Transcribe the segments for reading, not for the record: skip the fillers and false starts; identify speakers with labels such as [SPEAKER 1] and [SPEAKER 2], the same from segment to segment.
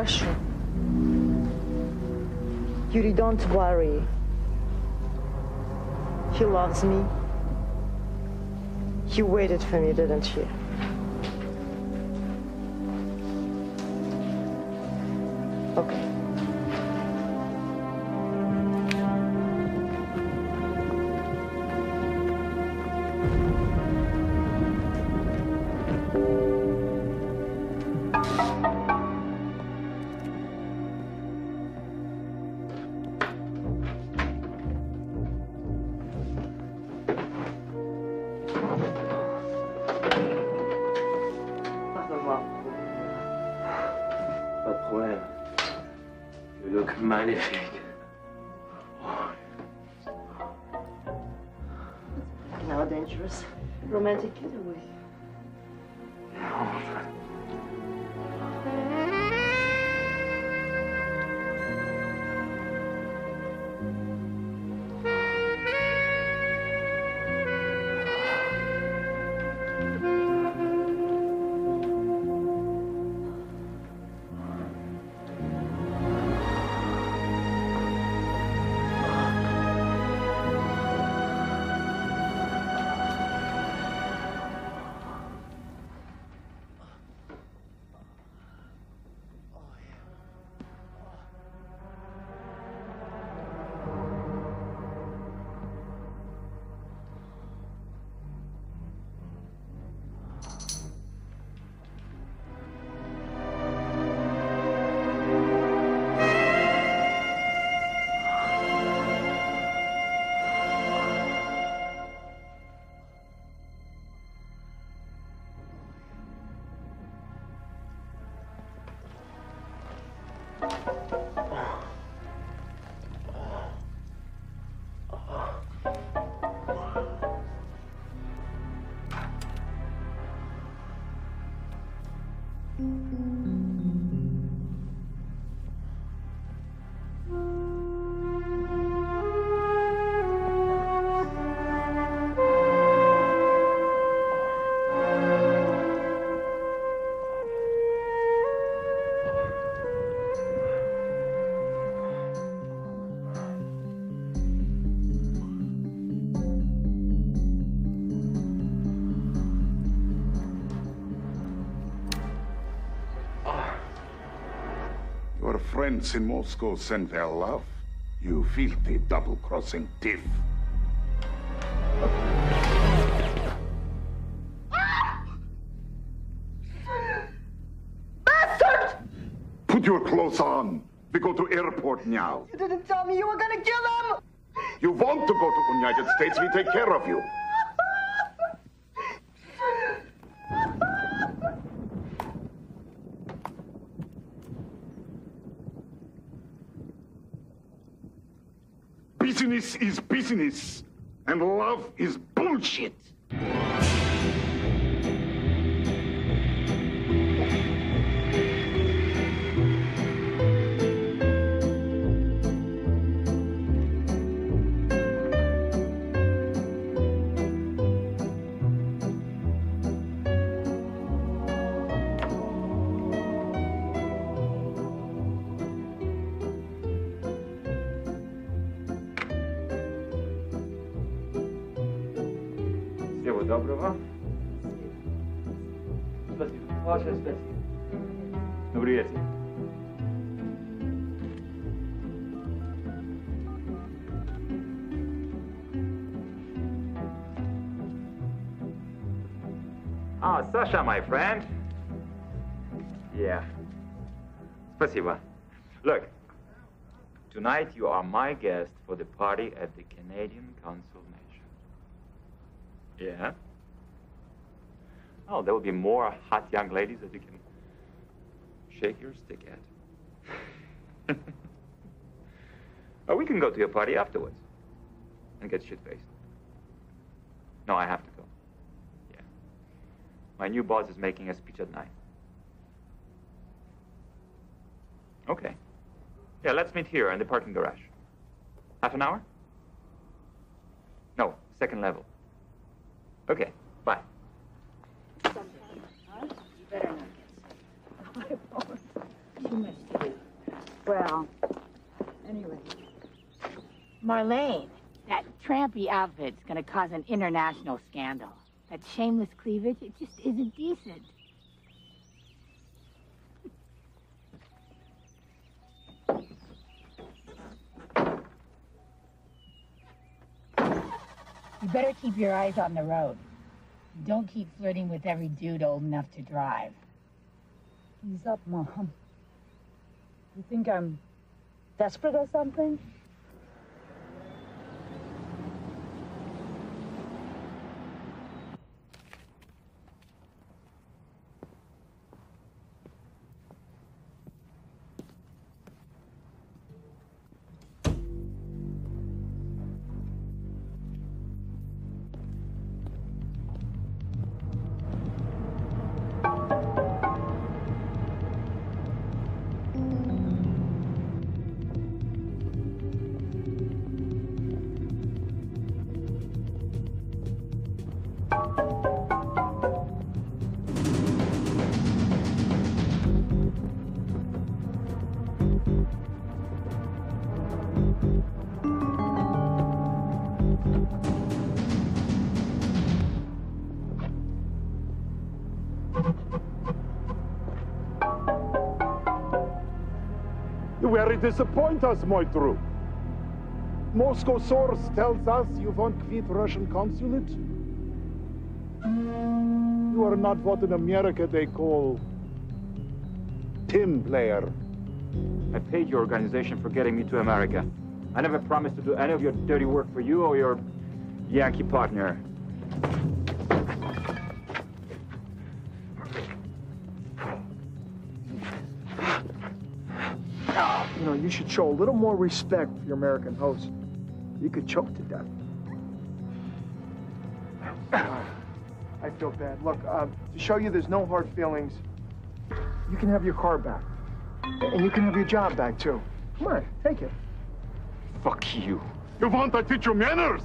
[SPEAKER 1] Хорошо. Yuri, don't worry. He loves me. He waited for me, didn't he? Okay.
[SPEAKER 2] Magnifique.
[SPEAKER 1] Now dangerous. Romantic getaway.
[SPEAKER 3] Friends in Moscow send their love. You filthy double-crossing thief.
[SPEAKER 1] Bastard!
[SPEAKER 3] Put your clothes on. We go to airport now.
[SPEAKER 1] You didn't tell me you were gonna kill him!
[SPEAKER 3] You want to go to United States, we take care of you. Business is business, and love is bullshit.
[SPEAKER 2] Всего доброго. Спасибо. Ваше спасибо. Добрый вечер. Ah, Sasha, my friend. Yeah. Спасибо. Look, tonight you are my guest for the party at the Canadian Council Mansion. Yeah? Oh, there will be more hot young ladies that you can shake your stick at. Or we can go to your party afterwards and get shit-faced. No, I have to go. Yeah. My new boss is making a speech at 9. Okay. Yeah, let's meet here in the parking garage. Half an hour? No, second level. Okay, bye.
[SPEAKER 4] You better not get sick. I won't. You must. Well, anyway.
[SPEAKER 5] Marlene, that trampy outfit's gonna cause an international scandal. That shameless cleavage, it just isn't decent. You better keep your eyes on the road. Don't keep flirting with every dude old enough to drive.
[SPEAKER 4] Ease up, Mom. You think I'm desperate or something?
[SPEAKER 6] You very disappoint us, my true. Moscow source tells us you won't quit Russian consulate. You are not what in America they call Tim player.
[SPEAKER 2] I paid your organization for getting me to America. I never promised to do any of your dirty work for you or your Yankee partner.
[SPEAKER 7] You know, you should show a little more respect for your American host. You could choke to death. I feel bad. Look, to show you there's no hard feelings, you can have your car back. And you can have your job back, too. Come on, take it.
[SPEAKER 2] Fuck you.
[SPEAKER 6] You want I teach you manners?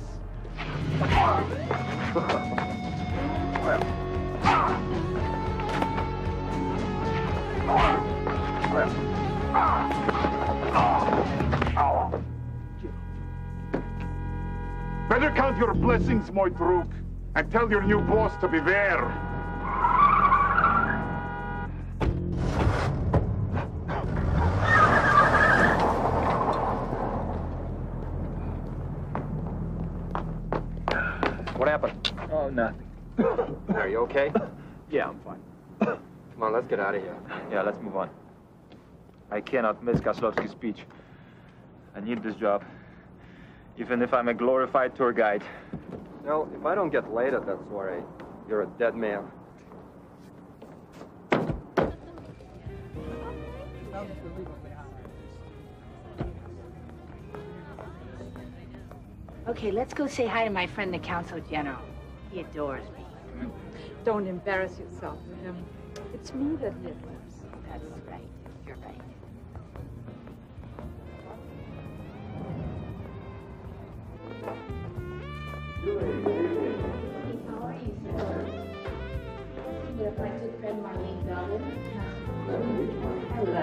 [SPEAKER 6] Better count your blessings, my Druk, and tell your new boss to beware.
[SPEAKER 8] What happened?
[SPEAKER 2] Oh, nothing.
[SPEAKER 8] Are you okay?
[SPEAKER 2] Yeah, I'm fine.
[SPEAKER 8] Come on, let's get out of here.
[SPEAKER 2] Yeah, let's move on. I cannot miss Koslovsky's speech. I need this job. Even if I'm a glorified tour guide.
[SPEAKER 8] Well, if I don't get laid at that soiree, you're a dead man.
[SPEAKER 5] Okay, let's go say hi to my friend, the Consul General. He adores me.
[SPEAKER 4] Don't embarrass yourself with him. It's me that he adores.
[SPEAKER 5] That's right. You're right. How are you, sir? With my good friend Marlene Dublin. Hello.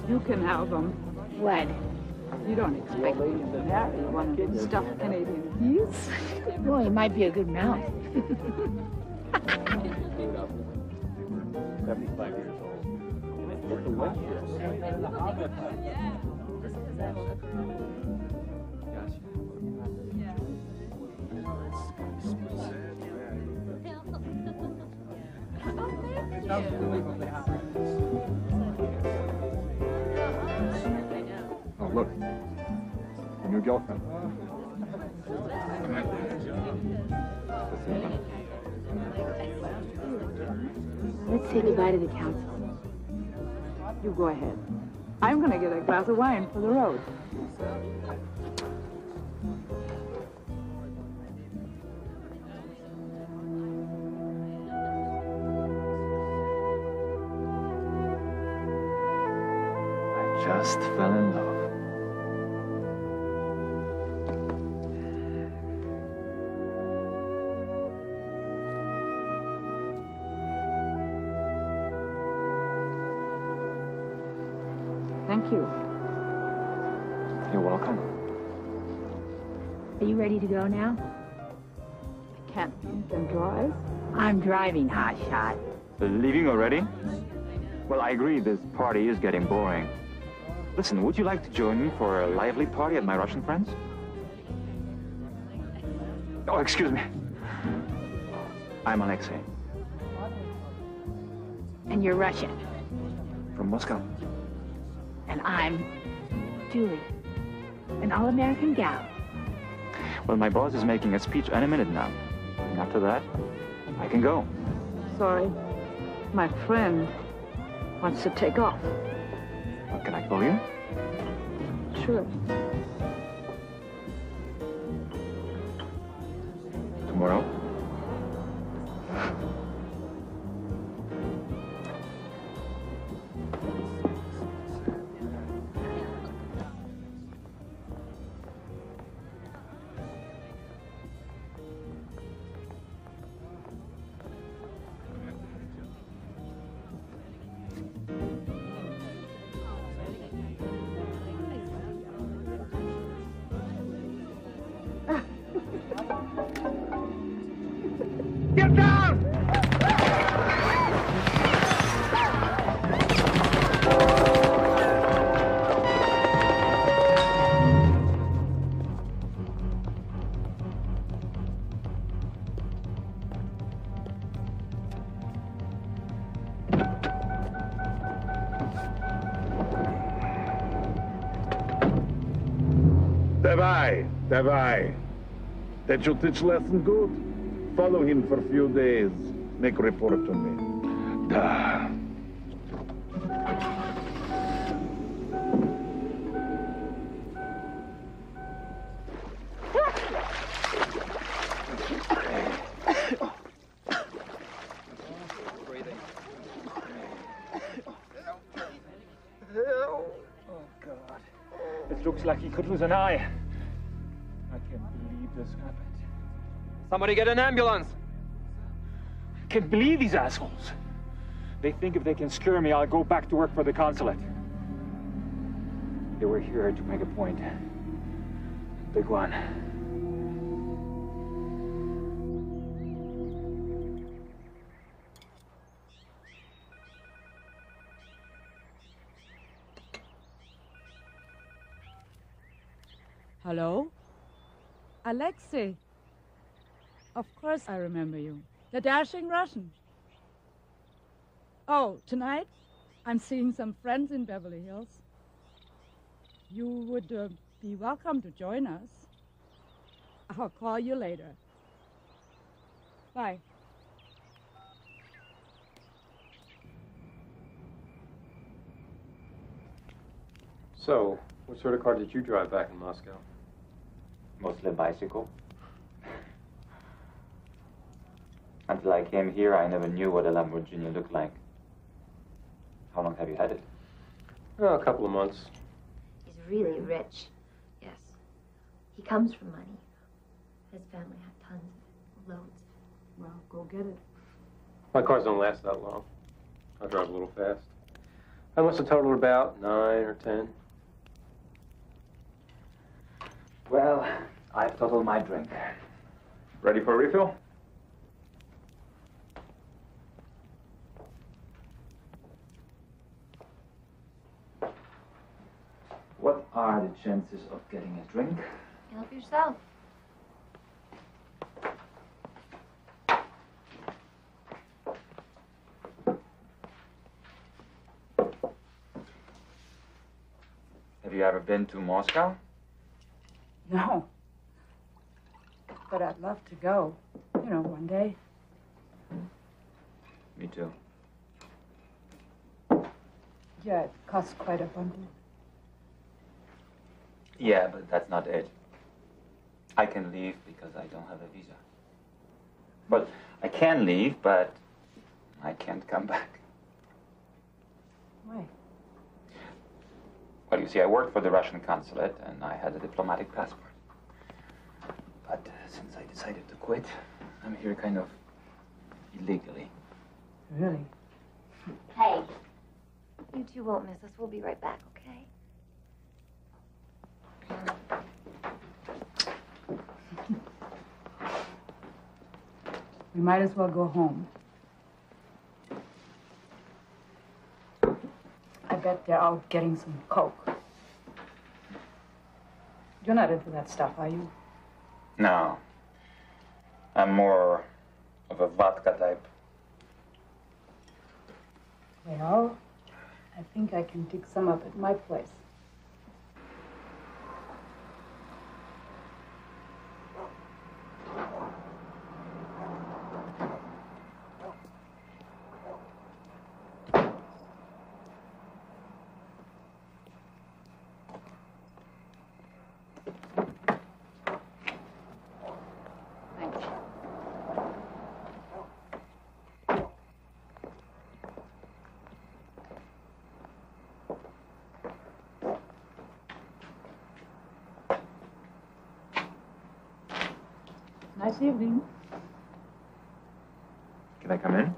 [SPEAKER 4] You can have them.
[SPEAKER 5] What?
[SPEAKER 4] You don't expect me to marry one of those stuffed Canadian geese.
[SPEAKER 5] Well, he might be a good mount.
[SPEAKER 2] 75 years old.
[SPEAKER 6] Oh, look. Your new girlfriend.
[SPEAKER 5] Let's say goodbye to the council.
[SPEAKER 4] You go ahead. I'm going to get a glass of wine for the road.
[SPEAKER 2] I just fell in love.
[SPEAKER 4] Thank you.
[SPEAKER 2] You're welcome.
[SPEAKER 5] Are you ready to go now?
[SPEAKER 4] I can't think and drive.
[SPEAKER 5] I'm driving, hotshot.
[SPEAKER 2] Leaving already? Well, I agree, this party is getting boring. Listen, would you like to join me for a lively party at my Russian friends? Oh, excuse me. I'm Alexei.
[SPEAKER 5] And you're Russian.
[SPEAKER 2] From Moscow.
[SPEAKER 5] And I'm Julie, an all-American gal.
[SPEAKER 2] Well, my boss is making a speech any minute now. And after that, I can go.
[SPEAKER 4] Sorry. My friend wants to take off.
[SPEAKER 2] What, can I call you?
[SPEAKER 4] Sure.
[SPEAKER 2] Tomorrow?
[SPEAKER 6] Get down! Давай. That your teach lesson good? Follow him for a few days. Make a report to me. Da.
[SPEAKER 2] It looks like he could lose an eye. I can't believe this happened.
[SPEAKER 8] Somebody get an ambulance!
[SPEAKER 2] I can't believe these assholes. They think if they can scare me, I'll go back to work for the consulate. They were here to make a point. Big one.
[SPEAKER 4] Hello? Alexei. Of course I remember you. The dashing Russian. Oh, tonight I'm seeing some friends in Beverly Hills. You would be welcome to join us. I'll call you later. Bye.
[SPEAKER 8] So, what sort of car did you drive back in Moscow?
[SPEAKER 2] Mostly a bicycle. Until I came here, I never knew what a Lamborghini looked like. How long have you had it?
[SPEAKER 8] Oh, a couple of months.
[SPEAKER 9] He's really rich. Yes. He comes from money. His family had tons of it. Loads.
[SPEAKER 4] Well, go get it.
[SPEAKER 8] My cars don't last that long. I drive a little fast. I must have totaled about 9 or 10.
[SPEAKER 2] Well, I've totaled my drink. Ready for a refill? What are the chances of getting a drink?
[SPEAKER 9] Help yourself.
[SPEAKER 2] Have you ever been to Moscow?
[SPEAKER 4] No. But I'd love to go. You know, one day.
[SPEAKER 2] Me too.
[SPEAKER 4] Yeah, it costs quite a bundle.
[SPEAKER 2] Yeah, but that's not it. I can leave because I don't have a visa. Well, I can leave, but I can't come back.
[SPEAKER 4] Why?
[SPEAKER 2] Well, you see, I worked for the Russian consulate, and I had a diplomatic passport. But since I decided to quit, I'm here kind of illegally.
[SPEAKER 4] Really?
[SPEAKER 9] Hey, you two won't miss us. We'll be right back, okay?
[SPEAKER 4] We might as well go home. I bet they're out getting some coke. You're not into that stuff, are you?
[SPEAKER 2] No. I'm more of a vodka type.
[SPEAKER 4] Well, I think I can dig some up at my place. Thanks. Nice evening.
[SPEAKER 2] Can I come in?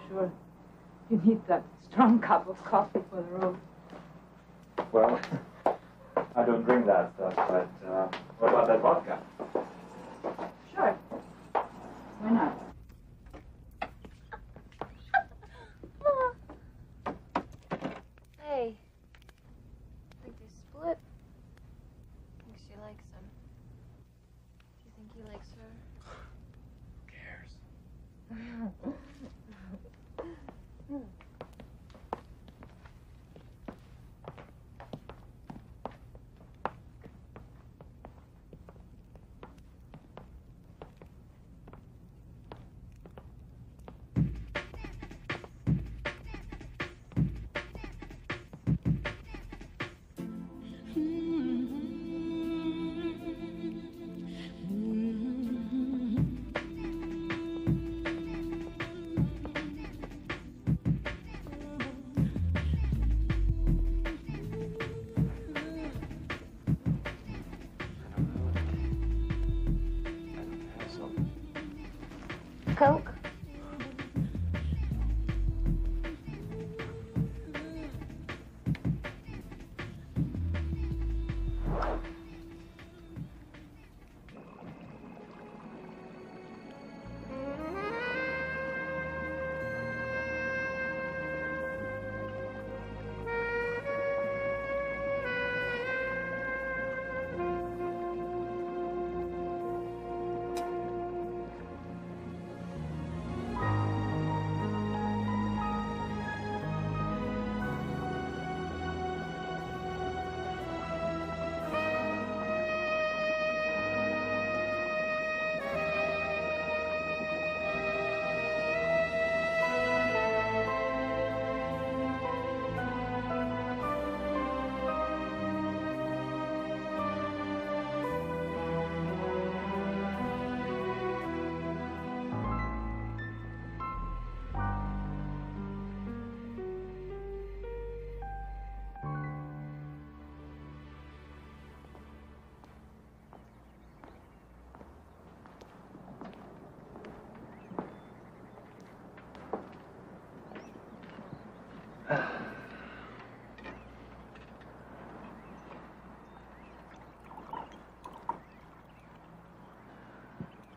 [SPEAKER 4] Sure. You need that strong cup of coffee for the road.
[SPEAKER 2] Well, I don't drink that stuff, but what about that vodka?
[SPEAKER 4] Sure. Why not?
[SPEAKER 9] Hey. Think they split? Think she likes him. Do you think he likes her?
[SPEAKER 2] Who cares?
[SPEAKER 9] Coke?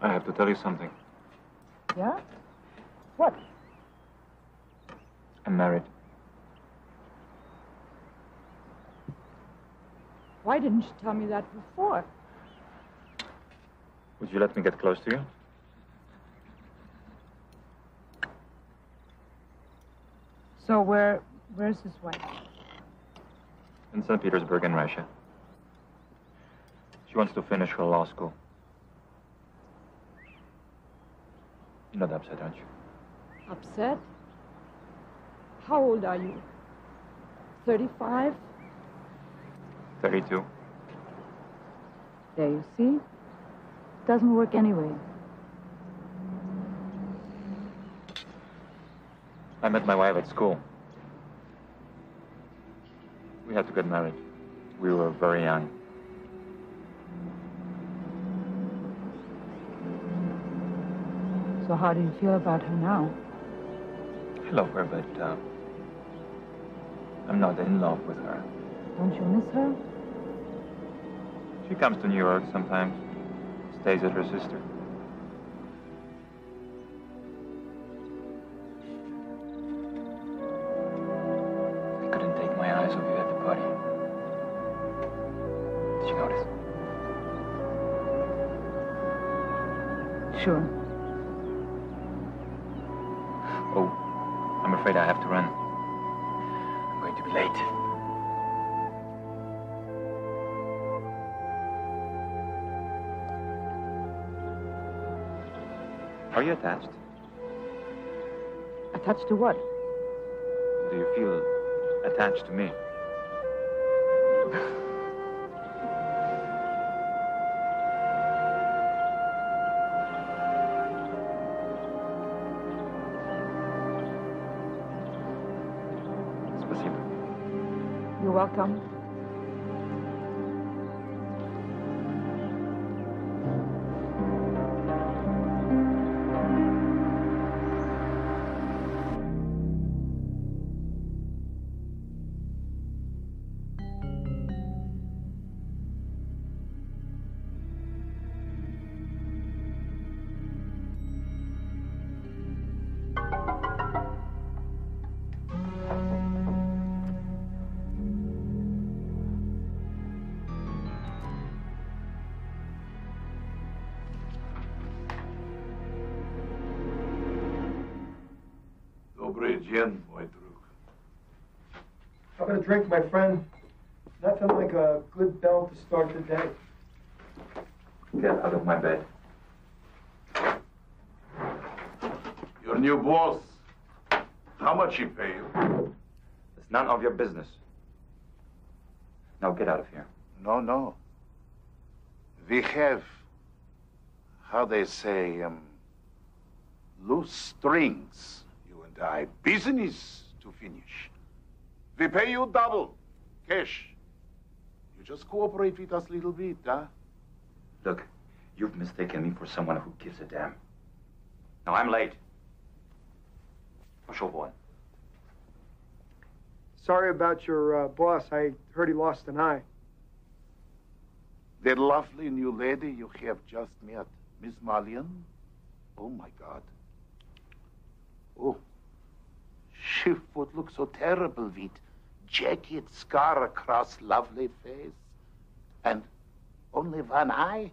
[SPEAKER 2] I have to tell you something.
[SPEAKER 4] Yeah? What?
[SPEAKER 2] I'm married.
[SPEAKER 4] Why didn't you tell me that before?
[SPEAKER 2] Would you let me get close to you?
[SPEAKER 4] So where's his wife?
[SPEAKER 2] In St. Petersburg in Russia. She wants to finish her law school. You're not upset, aren't you?
[SPEAKER 4] Upset? How old are you? 35?
[SPEAKER 2] 32.
[SPEAKER 4] There, you see? Doesn't work anyway.
[SPEAKER 2] I met my wife at school. We had to get married. We were very young.
[SPEAKER 4] So how do you feel about her now?
[SPEAKER 2] I love her, but I'm not in love with her.
[SPEAKER 4] Don't you miss her?
[SPEAKER 2] She comes to New York sometimes, stays at her sister. I couldn't take my eyes off you at the party. Did you notice?
[SPEAKER 4] Sure.
[SPEAKER 2] Oh, I'm afraid I have to run. I'm going to be late. Are you attached?
[SPEAKER 4] Attached to what?
[SPEAKER 2] Do you feel attached to me? Спасибо.
[SPEAKER 4] You're welcome.
[SPEAKER 3] Добрый день, мой друг.
[SPEAKER 7] How about a drink, my friend? Nothing like a good bell to start the day.
[SPEAKER 2] Get out of my bed.
[SPEAKER 3] Your new boss. How much he pay you?
[SPEAKER 2] It's none of your business. Now get out of here.
[SPEAKER 3] No. We have, how they say, loose strings, you and I. Business to finish. We pay you double, cash. You just cooperate with us a little bit, huh?
[SPEAKER 2] Look, you've mistaken me for someone who gives a damn. Now I'm late. Pошел вон.
[SPEAKER 7] Sorry about your boss. I heard he lost an eye.
[SPEAKER 3] That lovely new lady you have just met, Miss Malian. Oh, my God. Oh, she would look so terrible with jagged scar across lovely face. And only one eye?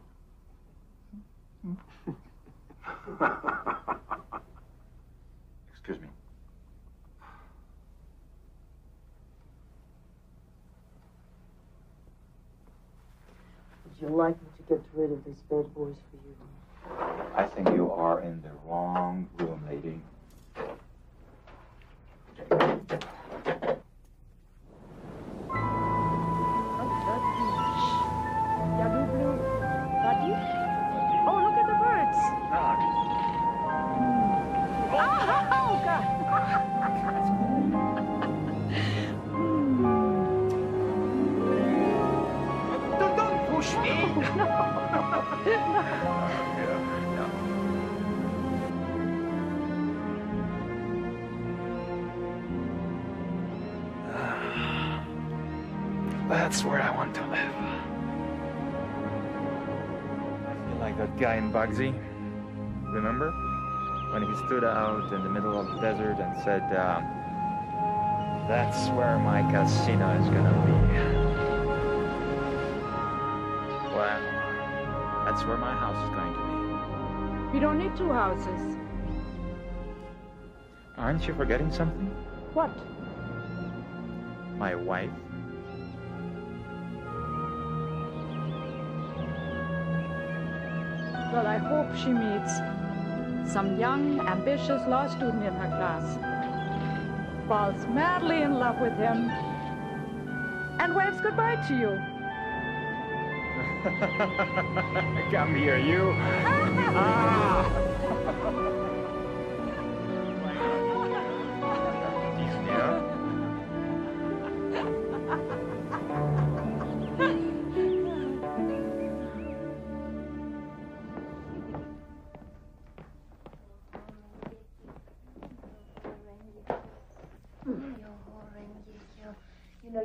[SPEAKER 2] Excuse me.
[SPEAKER 1] Would you like me to get rid of these bad boys for you?
[SPEAKER 2] I think you are in the wrong room, lady.
[SPEAKER 4] Oh, look at the birds. Oh, God.
[SPEAKER 2] Don't push me. That's where I want to live. I feel like that guy in Bugsy. Remember? When he stood out in the middle of the desert and said, that's where my casino is gonna be. Well, that's where my house is going to be.
[SPEAKER 4] We don't need two houses.
[SPEAKER 2] Aren't you forgetting something?
[SPEAKER 4] What?
[SPEAKER 2] My wife?
[SPEAKER 4] Well, I hope she meets some young, ambitious law student in her class, falls madly in love with him, and waves goodbye to you.
[SPEAKER 2] Come here, you.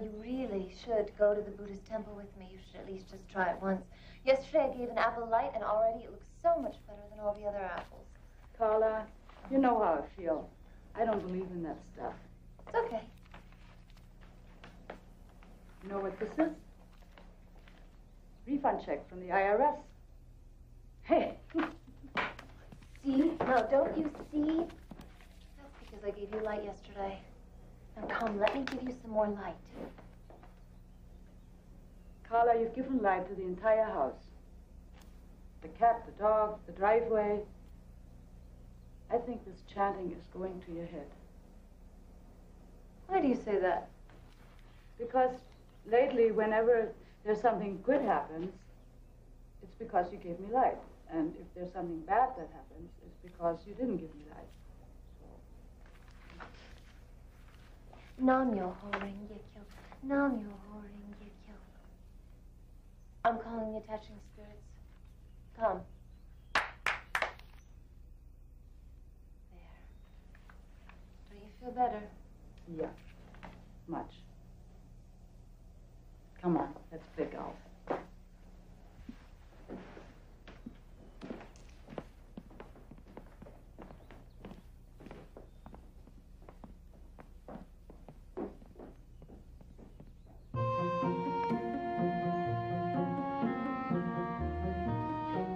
[SPEAKER 9] you really should go to the Buddhist temple with me. You should at least just try it once. Yesterday I gave an apple light, and already it looks so much better than all the other apples.
[SPEAKER 4] Carla, you know how I feel. I don't believe in that stuff.
[SPEAKER 9] It's okay.
[SPEAKER 4] You know what this is? Refund check from the IRS. Hey.
[SPEAKER 9] See? No, don't you see? That's because I gave you light yesterday. Now come, let me give you some more light.
[SPEAKER 4] Carla, you've given light to the entire house. The cat, the dog, the driveway. I think this chanting is going to your head.
[SPEAKER 9] Why do you say that?
[SPEAKER 4] Because lately, whenever there's something good happens, it's because you gave me light. And if there's something bad that happens, it's because you didn't give me light.
[SPEAKER 9] Nam yo ho ring yekyo. Nam yo ho ring yekyo. I'm calling the attaching spirits. Come. There. Don't you feel better?
[SPEAKER 4] Yeah, much. Come on, let's play golf.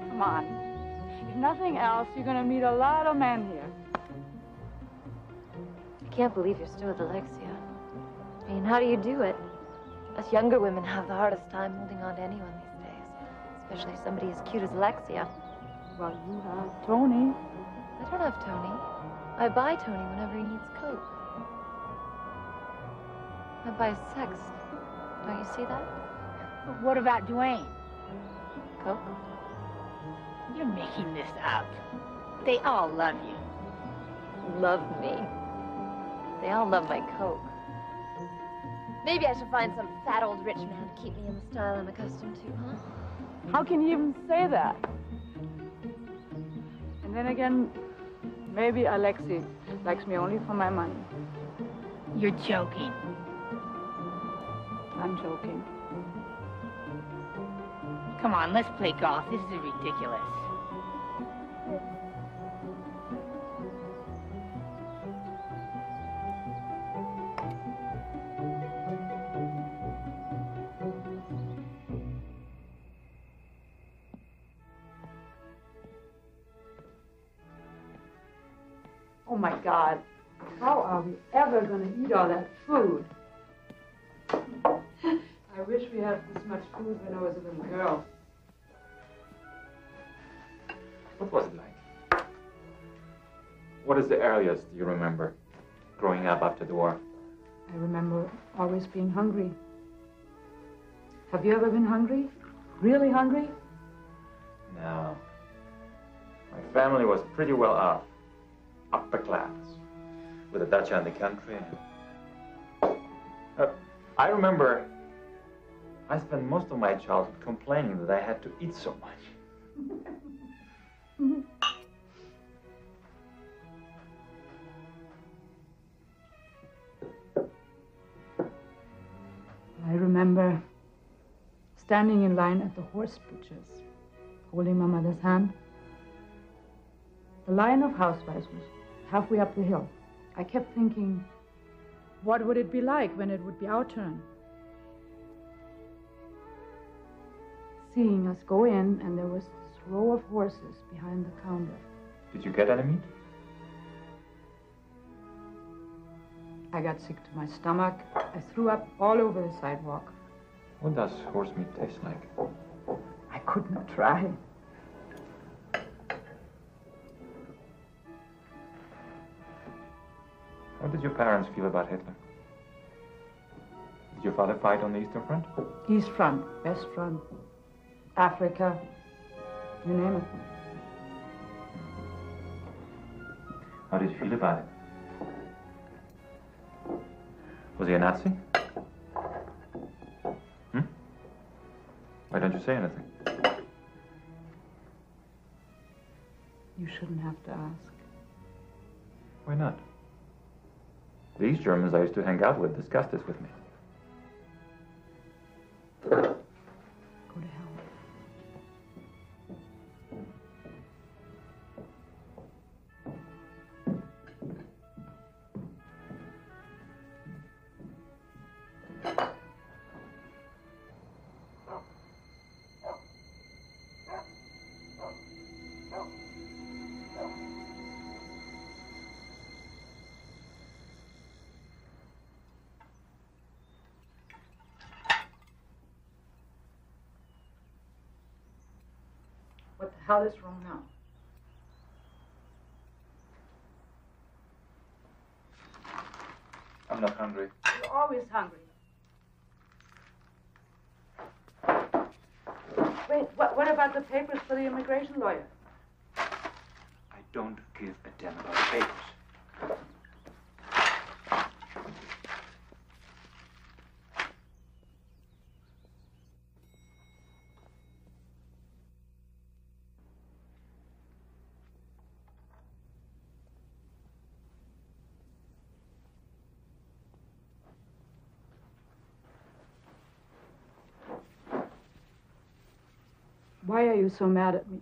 [SPEAKER 4] Come on. If nothing else, you're going to meet a lot of men here.
[SPEAKER 9] I can't believe you're still with Alexia. I mean, how do you do it? Us younger women have the hardest time holding on to anyone these days. Especially somebody as cute as Alexia.
[SPEAKER 4] Well, you have Tony.
[SPEAKER 9] I don't have Tony. I buy Tony whenever he needs Coke. I buy sex. Don't you see that?
[SPEAKER 5] But what about Dwayne?
[SPEAKER 9] Coke?
[SPEAKER 5] You're making this up. They all love you.
[SPEAKER 9] Love me. They all love my Coke. Maybe I should find some fat old rich man to keep me in the style I'm accustomed to, huh?
[SPEAKER 4] How can you even say that? And then again, maybe Alexei likes me only for my money.
[SPEAKER 5] You're joking.
[SPEAKER 4] I'm joking.
[SPEAKER 5] Come on, let's play golf. This is ridiculous.
[SPEAKER 4] Oh my God, how are we ever going to eat all that food? I wish we had this much food when I was a little girl.
[SPEAKER 2] What was it like? What is the earliest you remember growing up after the war?
[SPEAKER 4] I remember always being hungry. Have you ever been hungry? Really hungry?
[SPEAKER 2] No. My family was pretty well off. Upper class. With a Dutch in the country. I remember I spent most of my childhood complaining that I had to eat so much.
[SPEAKER 4] I remember standing in line at the horse butcher's, holding my mother's hand. The line of housewives was halfway up the hill. I kept thinking, what would it be like when it would be our turn? Seeing us go in, and there was this row of horses behind the counter.
[SPEAKER 2] Did you get any meat?
[SPEAKER 4] I got sick to my stomach. I threw up all over the sidewalk.
[SPEAKER 2] What does horse meat taste like?
[SPEAKER 4] I couldn't try.
[SPEAKER 2] How did your parents feel about Hitler? Did your father fight on the Eastern Front?
[SPEAKER 4] East Front, West Front, Africa, you name it.
[SPEAKER 2] How did you feel about it? Was he a Nazi? Why don't you say anything?
[SPEAKER 4] You shouldn't have to ask.
[SPEAKER 2] Why not? These Germans I used to hang out with discussed this with me.
[SPEAKER 4] What the hell is wrong now?
[SPEAKER 2] I'm not hungry.
[SPEAKER 4] You're always hungry. Wait, what about the papers for the immigration lawyer?
[SPEAKER 2] I don't give a damn about papers.
[SPEAKER 4] Why are you so mad at me?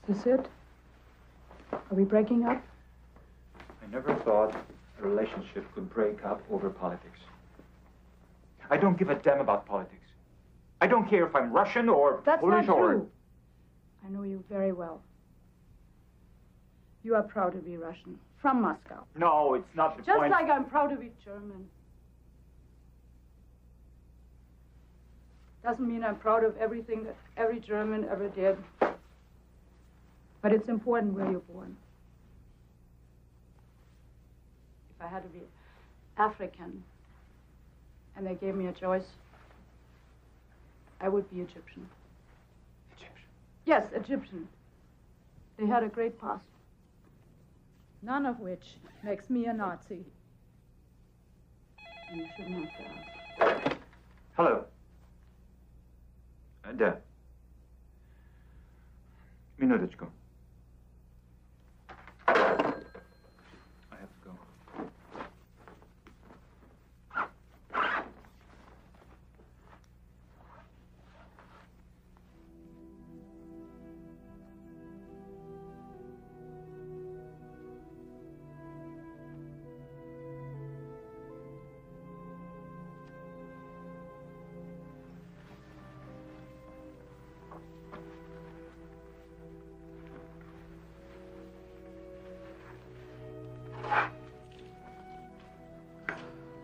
[SPEAKER 4] Is this it? Are we breaking up?
[SPEAKER 2] I never thought a relationship could break up over politics. I don't give a damn about politics. I don't care if I'm Russian or
[SPEAKER 4] That's
[SPEAKER 2] Polish
[SPEAKER 4] not
[SPEAKER 2] or...
[SPEAKER 4] true. I know you very well. You are proud to be Russian, from Moscow.
[SPEAKER 2] No, it's not the
[SPEAKER 4] Just
[SPEAKER 2] point.
[SPEAKER 4] like I'm proud to be German. Doesn't mean I'm proud of everything that every German ever did. But it's important where you're born. If I had to be African, and they gave me a choice, I would be Egyptian.
[SPEAKER 2] Egyptian?
[SPEAKER 4] Yes, Egyptian. They had a great past. None of which makes me a Nazi. And you shouldn't have to ask.
[SPEAKER 2] Hello. Да. Минуточку. I have to go.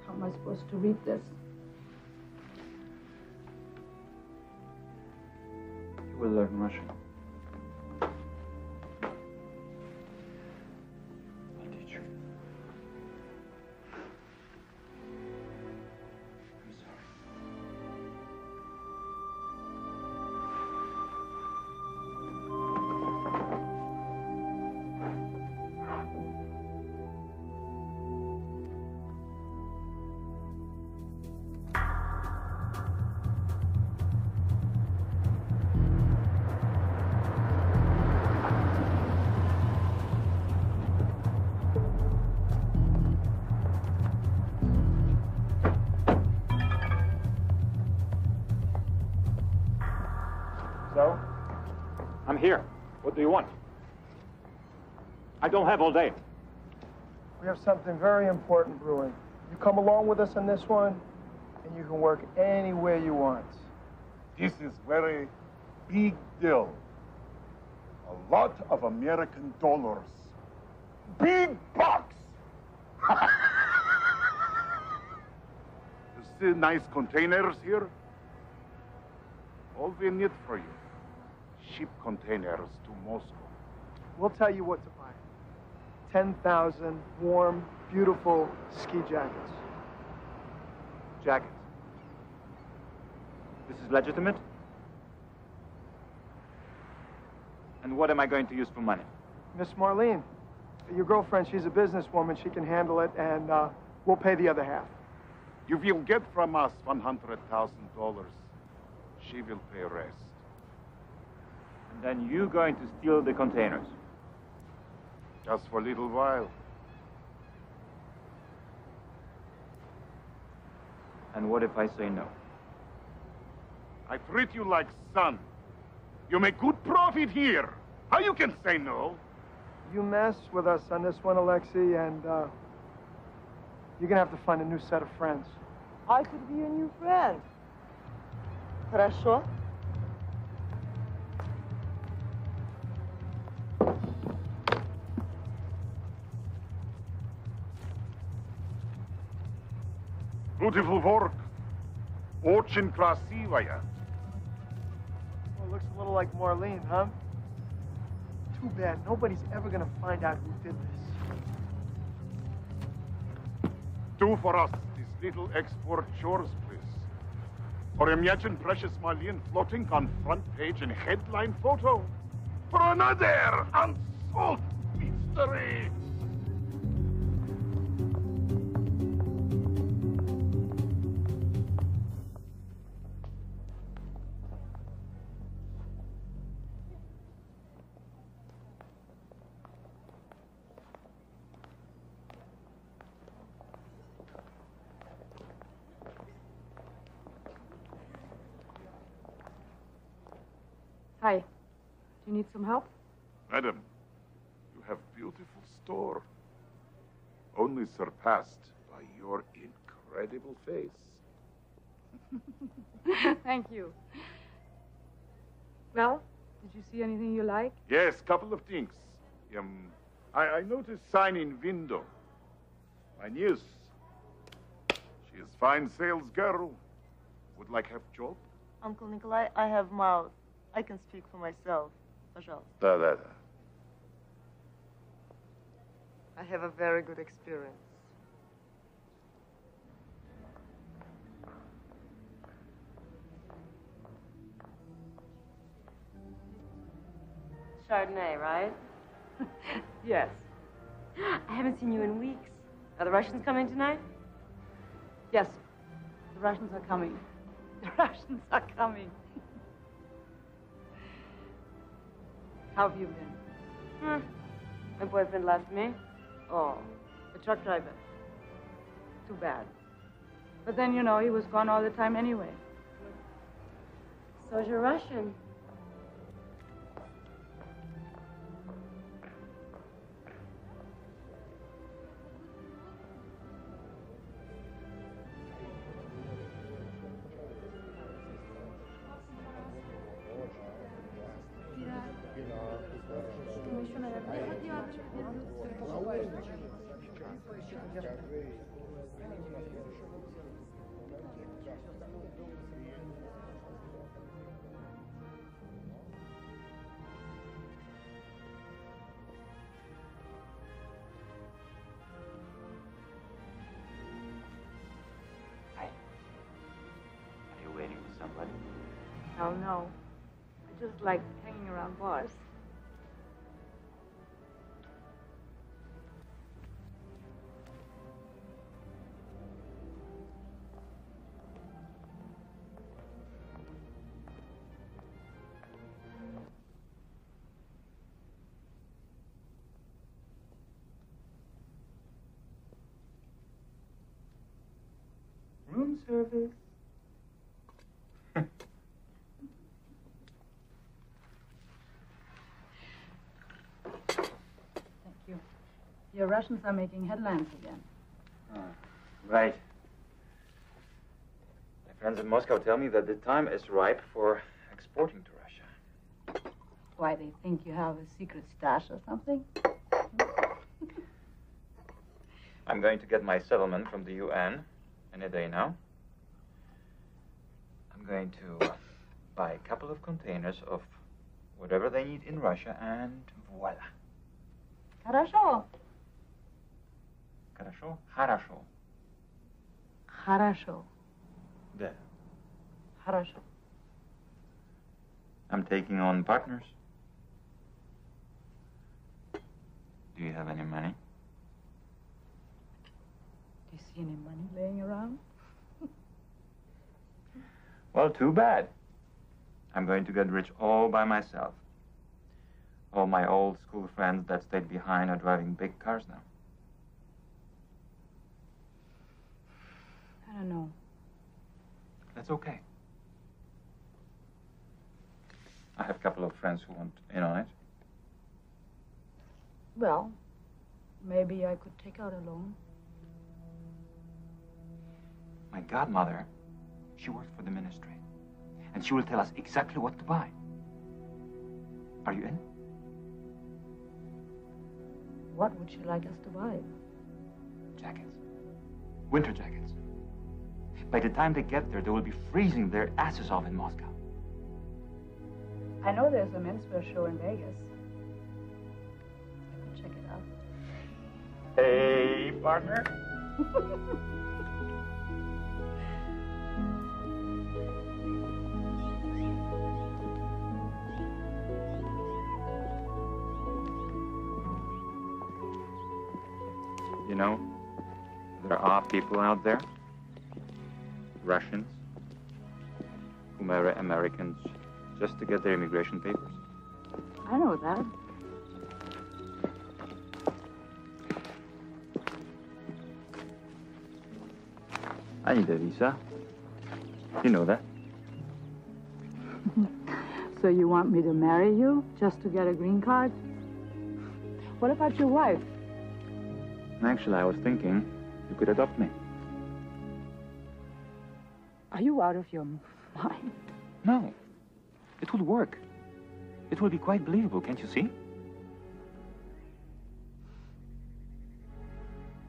[SPEAKER 4] How am I supposed to read this?
[SPEAKER 2] You will learn Russian. I'll teach you. I'm sorry.
[SPEAKER 7] So?
[SPEAKER 2] I'm here. What do you want? I don't have all day.
[SPEAKER 7] We have something very important brewing. You come along with us on this one, and you can work anywhere you want.
[SPEAKER 6] This is very big deal. A lot of American dollars. Big bucks! You see nice containers here? All we need for you. Ship containers to Moscow.
[SPEAKER 7] We'll tell you what to buy. 10,000 warm, beautiful ski jackets.
[SPEAKER 2] Jacket. This is legitimate? And what am I going to use for money?
[SPEAKER 7] Miss Marlene, your girlfriend, she's a businesswoman. She can handle it, and we'll pay the other half.
[SPEAKER 6] You will get from us $100,000. She will pay rest.
[SPEAKER 2] And then you're going to steal the containers.
[SPEAKER 6] Just for a little while.
[SPEAKER 2] And what if I say no?
[SPEAKER 6] I treat you like son. You make good profit here. How you can say no?
[SPEAKER 7] You mess with us on this one, Alexei, and you're gonna have to find a new set of friends.
[SPEAKER 1] I could be your new friend. Хорошо?
[SPEAKER 6] Beautiful work. Очень красивая.
[SPEAKER 7] Well, looks a little like Marlene, huh? Too bad. Nobody's ever gonna find out who did this.
[SPEAKER 6] Do for us this little export chores, please. Or imagine precious Marlene floating on front page and headline photo for another unsolved mystery.
[SPEAKER 4] Hi. Do you need some help?
[SPEAKER 6] Madam, you have beautiful store. Only surpassed by your incredible face.
[SPEAKER 4] Thank you. Well, did you see anything you like?
[SPEAKER 6] Yes, couple of things. I noticed sign in window. My niece. She is fine sales girl. Would like have job?
[SPEAKER 1] Uncle Nikolai, I have mouth. I can speak for myself. Пожалуйста.
[SPEAKER 6] Да.
[SPEAKER 1] I have a very good experience. Chardonnay, right?
[SPEAKER 4] Yes.
[SPEAKER 1] I haven't seen you in weeks. Are the Russians coming tonight?
[SPEAKER 4] Yes. The Russians are coming. The Russians are coming. How have you been?
[SPEAKER 1] My boyfriend left me.
[SPEAKER 4] Oh, the truck driver. Too bad. But then, you know, he was gone all the time anyway.
[SPEAKER 1] So's your Russian.
[SPEAKER 4] Oh, no. I just like hanging around bars.
[SPEAKER 2] Room service.
[SPEAKER 4] Your Russians are making headlines again.
[SPEAKER 2] Right. My friends in Moscow tell me that the time is ripe for exporting to Russia.
[SPEAKER 4] Why, they think you have a secret stash or something?
[SPEAKER 2] I'm going to get my settlement from the UN any day now. I'm going to buy a couple of containers of whatever they need in Russia, and voila.
[SPEAKER 4] Хорошо.
[SPEAKER 2] Хорошо? Хорошо.
[SPEAKER 4] Хорошо.
[SPEAKER 2] Да.
[SPEAKER 4] Хорошо.
[SPEAKER 2] I'm taking on partners. Do you have any money?
[SPEAKER 4] Do you see any money laying around?
[SPEAKER 2] Well, too bad. I'm going to get rich all by myself. All my old school friends that stayed behind are driving big cars now.
[SPEAKER 4] I don't know.
[SPEAKER 2] That's okay. I have a couple of friends who want in on it.
[SPEAKER 4] Well, maybe I could take out a loan.
[SPEAKER 2] My godmother, she works for the ministry. And she will tell us exactly what to buy. Are you in?
[SPEAKER 4] What would you like us to buy?
[SPEAKER 2] Jackets. Winter jackets. By the time they get there, they will be freezing their asses off in Moscow.
[SPEAKER 4] I know there's a menswear show in Vegas. I could check it out.
[SPEAKER 2] Hey, partner. You know, there are people out there, Russians, who marry Americans just to get their immigration papers.
[SPEAKER 4] I know that.
[SPEAKER 2] I need a visa. You know that.
[SPEAKER 4] So you want me to marry you just to get a green card? What about your wife?
[SPEAKER 2] Actually, I was thinking you could adopt me.
[SPEAKER 4] Are you out of your mind?
[SPEAKER 2] No. It would work. It will be quite believable, can't you see?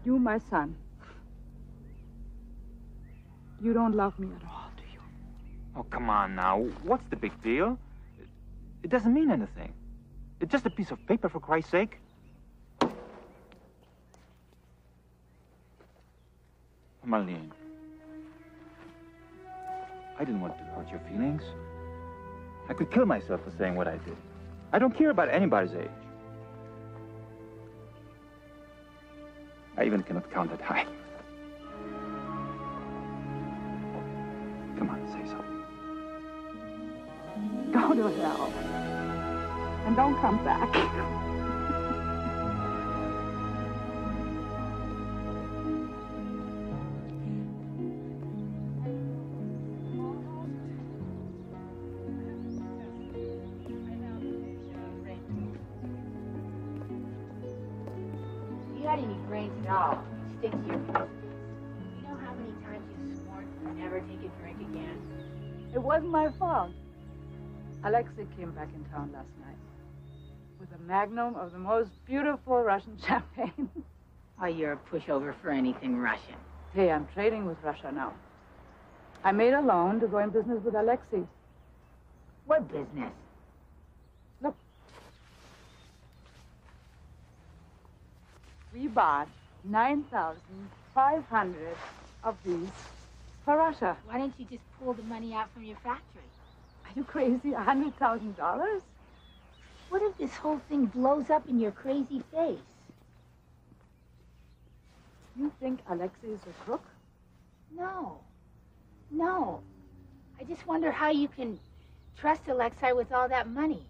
[SPEAKER 4] You, my son. You don't love me at all, do you?
[SPEAKER 2] Oh, come on now. What's the big deal? It doesn't mean anything. It's just a piece of paper, for Christ's sake. Marlene, I didn't want to hurt your feelings. I could kill myself for saying what I did. I don't care about anybody's age. I even cannot count that high. Come on, say something.
[SPEAKER 4] Go to hell. And don't come back.
[SPEAKER 5] You got any brains at all? Stick to your business. You know how many times you swore to never take a drink again?
[SPEAKER 4] It wasn't my fault. Alexei came back in town last night with a magnum of the most beautiful Russian champagne.
[SPEAKER 5] Oh, you're a pushover for anything Russian.
[SPEAKER 4] Hey, I'm trading with Russia now. I made a loan to go in business with Alexei.
[SPEAKER 5] What business?
[SPEAKER 4] Look. We bought 9,500 of these for Russia.
[SPEAKER 5] Why didn't you just pull the money out from your factory?
[SPEAKER 4] Are you crazy? $100,000?
[SPEAKER 5] What if this whole thing blows up in your crazy face?
[SPEAKER 4] You think Alexei is a crook?
[SPEAKER 5] No. No. I just wonder how you can trust Alexei with all that money.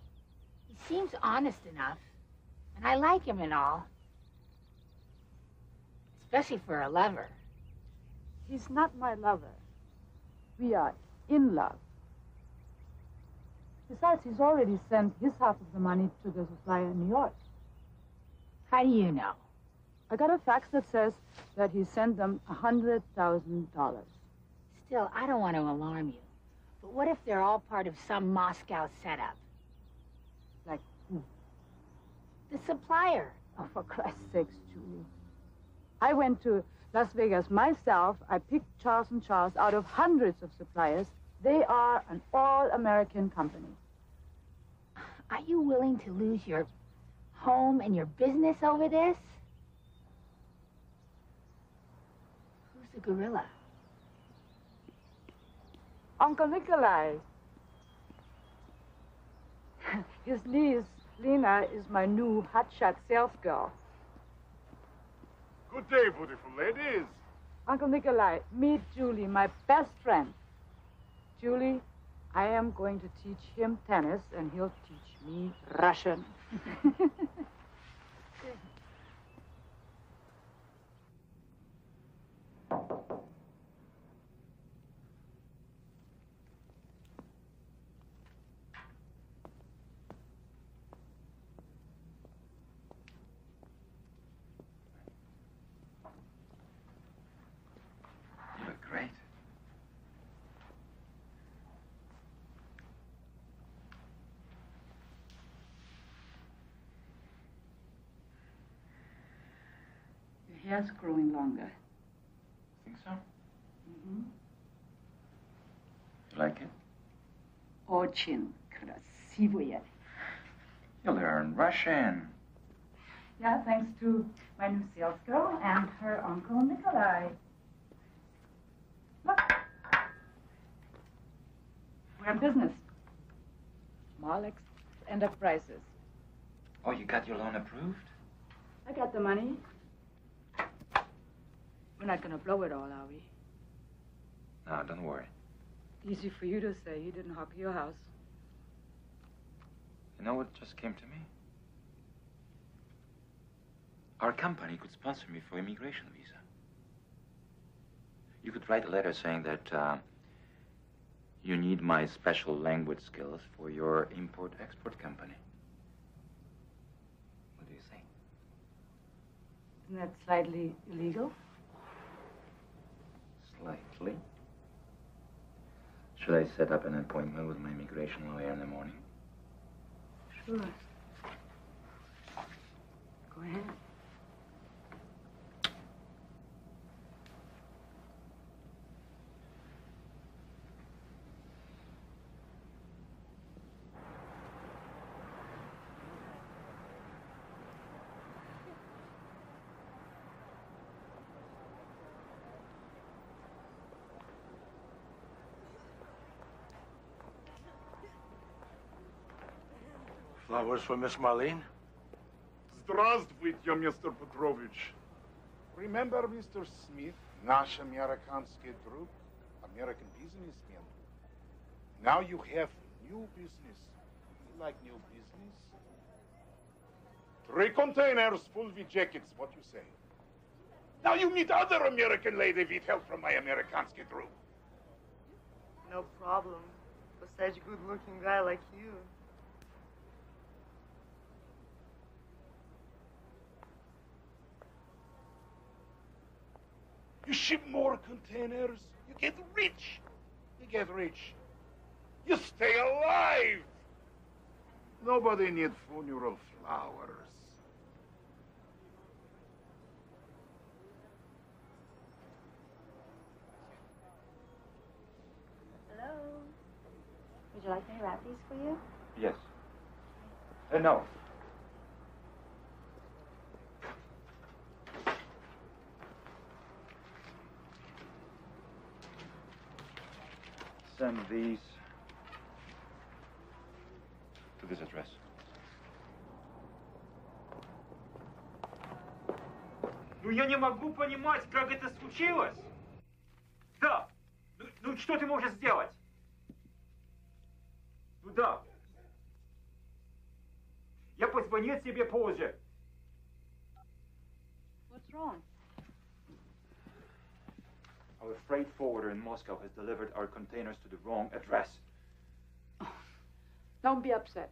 [SPEAKER 5] He seems honest enough, and I like him and all. Especially for a lover.
[SPEAKER 4] He's not my lover. We are in love. Besides, he's already sent his half of the money to the supplier in New York.
[SPEAKER 5] How do you know?
[SPEAKER 4] I got a fax that says that he sent them $100,000.
[SPEAKER 5] Still, I don't want to alarm you. But what if they're all part of some Moscow setup?
[SPEAKER 4] Like who?
[SPEAKER 5] The supplier.
[SPEAKER 4] Oh, for Christ's sakes, Julie. I went to Las Vegas myself. I picked Charles & Charles out of hundreds of suppliers. They are an all-American company.
[SPEAKER 5] Are you willing to lose your home and your business over this? Who's the gorilla?
[SPEAKER 4] Uncle Nikolai. His niece, Lena, is my new hotshot sales girl.
[SPEAKER 6] Good day, beautiful ladies.
[SPEAKER 4] Uncle Nikolai, meet Julie, my best friend. Julie, I am going to teach him tennis, and he'll teach me Russian.
[SPEAKER 2] You look great.
[SPEAKER 4] Your hair's growing longer.
[SPEAKER 2] Think so?
[SPEAKER 4] Mm-hmm.
[SPEAKER 2] like it?
[SPEAKER 4] Очень красивое.
[SPEAKER 2] You learn Russian.
[SPEAKER 4] Yeah, thanks to my new sales girl and her uncle Nikolai. Look. We're in business. Small enterprises.
[SPEAKER 2] Oh, you got your loan approved?
[SPEAKER 4] I got the money. We're not going to blow it all, are we?
[SPEAKER 2] No, don't worry.
[SPEAKER 4] Easy for you to say. You didn't hawk your house.
[SPEAKER 2] You know what just came to me? Our company could sponsor me for immigration visa. You could write a letter saying that you need my special language skills for your import-export company. What do you think?
[SPEAKER 4] Isn't that slightly illegal?
[SPEAKER 2] Slightly. Should I set up an appointment with my immigration lawyer in the morning?
[SPEAKER 4] Sure. Go ahead.
[SPEAKER 10] Flowers for Miss Marlene?
[SPEAKER 6] Здравствуйте, Mr. Petrovich. Remember Mr. Smith, наш американский друг, American businessman? Now you have new business. You like new business? 3 containers full with jackets, what you say? Now you meet other American lady with help from my amerikanski друг.
[SPEAKER 11] No problem. For such a good-looking guy like you.
[SPEAKER 6] You ship more containers, you get rich. You get rich. You stay alive. Nobody needs funeral flowers.
[SPEAKER 9] Hello. Would you like me to wrap these for you?
[SPEAKER 2] Yes. No. Send these to this address.
[SPEAKER 12] Ну, я не могу понимать, как это случилось. Да. Ну, что ты можешь сделать? Ну, да. Я позвоню тебе позже.
[SPEAKER 4] What's wrong?
[SPEAKER 2] Our freight forwarder in Moscow has delivered our containers to the wrong address.
[SPEAKER 4] Oh, don't be upset.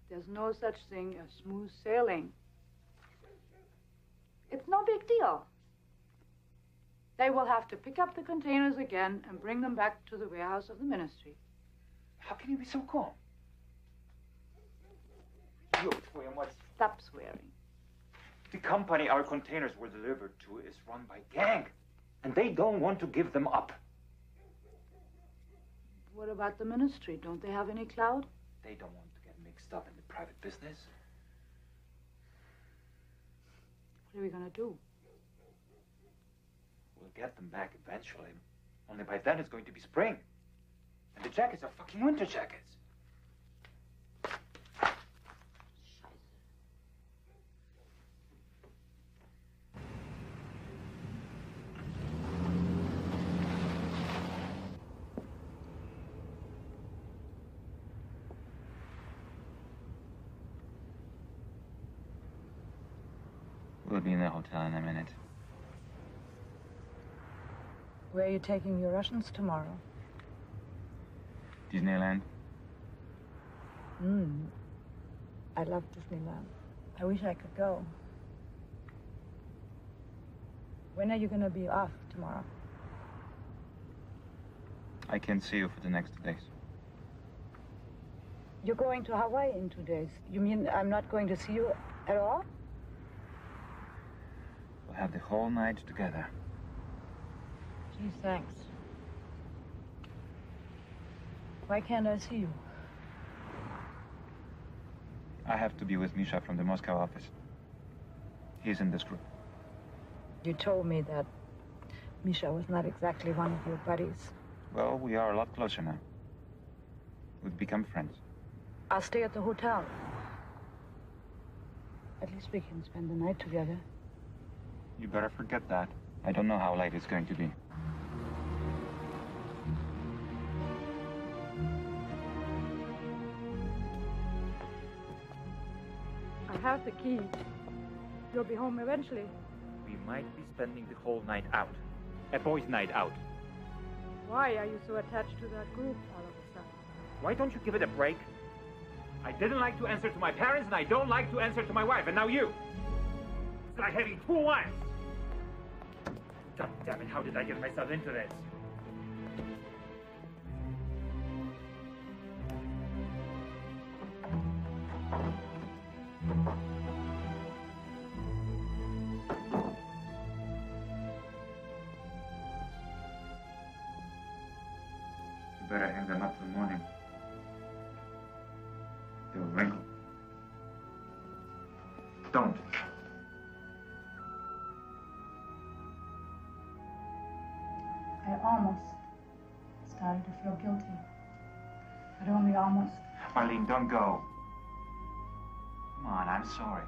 [SPEAKER 4] There's no such thing as smooth sailing. It's no big deal. They will have to pick up the containers again and bring them back to the warehouse of the ministry.
[SPEAKER 2] How can you be so calm? Ёб твою мать.
[SPEAKER 4] Stop swearing.
[SPEAKER 2] The company our containers were delivered to is run by gang, and they don't want to give them up.
[SPEAKER 4] What about the ministry? Don't they have any clout?
[SPEAKER 2] They don't want to get mixed up in the private business.
[SPEAKER 4] What are we gonna do?
[SPEAKER 2] We'll get them back eventually. Only by then it's going to be spring. And the jackets are fucking winter jackets. We'll be in the hotel in a minute.
[SPEAKER 4] Where are you taking your Russians tomorrow?
[SPEAKER 2] Disneyland.
[SPEAKER 4] I love Disneyland. I wish I could go. When are you going to be off tomorrow?
[SPEAKER 2] I can't see you for the next 2 days.
[SPEAKER 4] You're going to Hawaii in 2 days. You mean I'm not going to see you at all?
[SPEAKER 2] We'll have the whole night together.
[SPEAKER 4] Gee, thanks. Why can't I see you?
[SPEAKER 2] I have to be with Misha from the Moscow office. He's in this group.
[SPEAKER 4] You told me that Misha was not exactly one of your buddies.
[SPEAKER 2] Well, we are a lot closer now. We've become friends.
[SPEAKER 4] I'll stay at the hotel. At least we can spend the night together.
[SPEAKER 2] You better forget that. I don't know how late it's going to be.
[SPEAKER 4] I have the key. You'll be home eventually.
[SPEAKER 12] We might be spending the whole night out. A boys' night out.
[SPEAKER 4] Why are you so attached to that group all of a sudden?
[SPEAKER 12] Why don't you give it a break? I didn't like to answer to my parents, and I don't like to answer to my wife, and now you. It's like having two wives. God damn it, how did I get myself into this?
[SPEAKER 2] You better hang them up till morning. They'll wrinkle. Don't.
[SPEAKER 4] I almost started to feel guilty. But only almost.
[SPEAKER 2] Marlene, don't go. Come on, I'm sorry.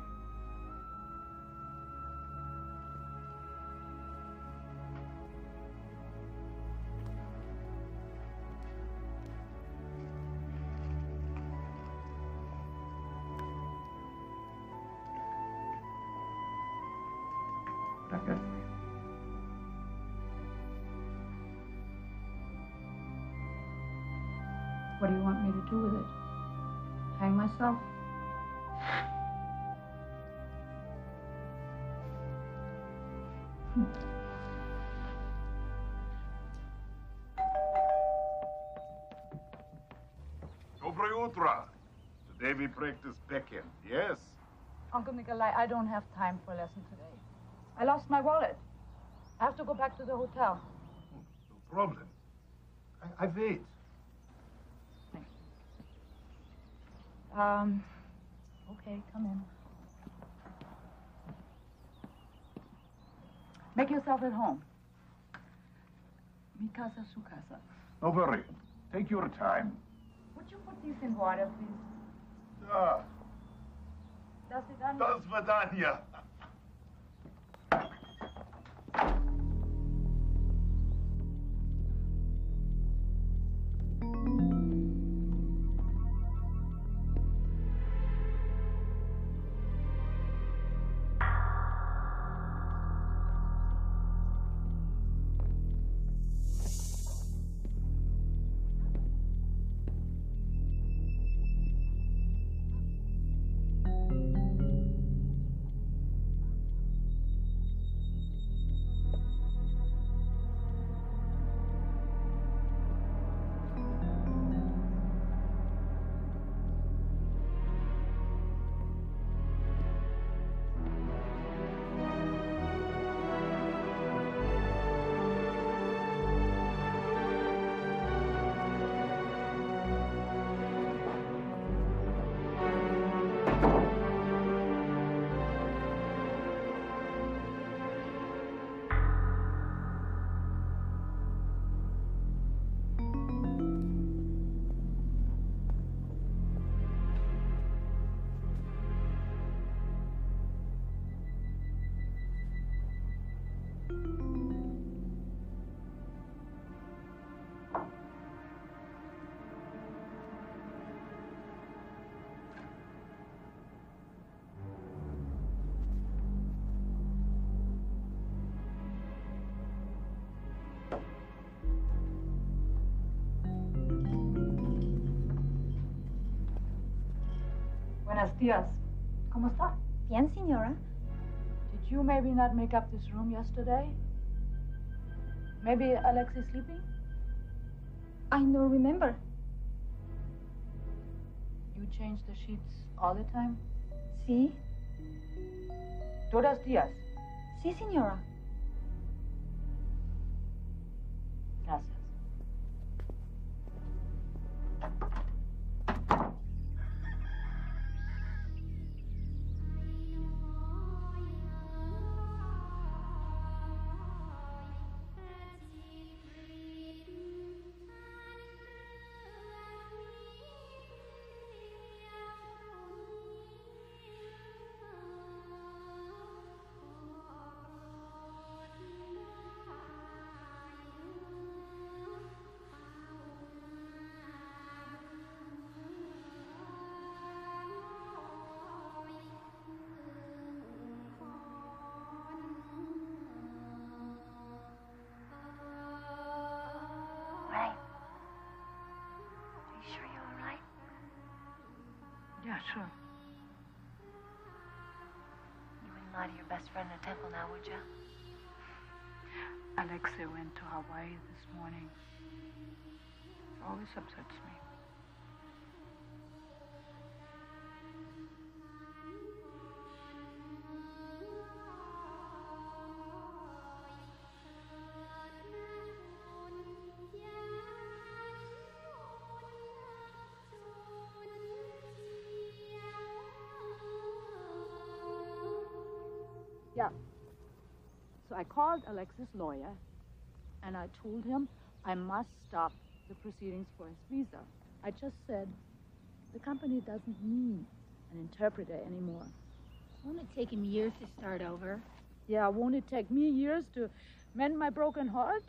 [SPEAKER 2] What I've got for you.
[SPEAKER 4] What do you want me to do with it? Hang myself?
[SPEAKER 3] Доброе утро. Today we practice backhand, yes?
[SPEAKER 4] Uncle Nikolai, I don't have time for a lesson today. I lost my wallet. I have to go back to the hotel.
[SPEAKER 3] No problem. I wait.
[SPEAKER 4] Okay, come in. Make yourself at home. Mi casa, su casa.
[SPEAKER 3] No worry. Take your time.
[SPEAKER 4] Would you put these in water, please?
[SPEAKER 3] Ah,
[SPEAKER 4] До свидания.
[SPEAKER 3] до свидания.
[SPEAKER 4] Buenos días. ¿Cómo está?
[SPEAKER 9] Bien, señora.
[SPEAKER 4] Did you maybe not make up this room yesterday? Maybe Alex is sleeping?
[SPEAKER 9] I don't remember.
[SPEAKER 4] You change the sheets all the time?
[SPEAKER 9] Sí.
[SPEAKER 4] Todos días.
[SPEAKER 9] Sí, señora.
[SPEAKER 4] Gracias.
[SPEAKER 13] Yeah, sure.
[SPEAKER 9] You wouldn't lie to your best friend in a temple now, would you?
[SPEAKER 13] Alexei went to Hawaii this morning. It always upsets me.
[SPEAKER 4] Yeah. So I called Alexei's lawyer, and I told him I must stop the proceedings for his visa. I just said the company doesn't need an interpreter anymore.
[SPEAKER 5] Won't it take him years to start over?
[SPEAKER 4] Yeah, won't it take me years to mend my broken heart?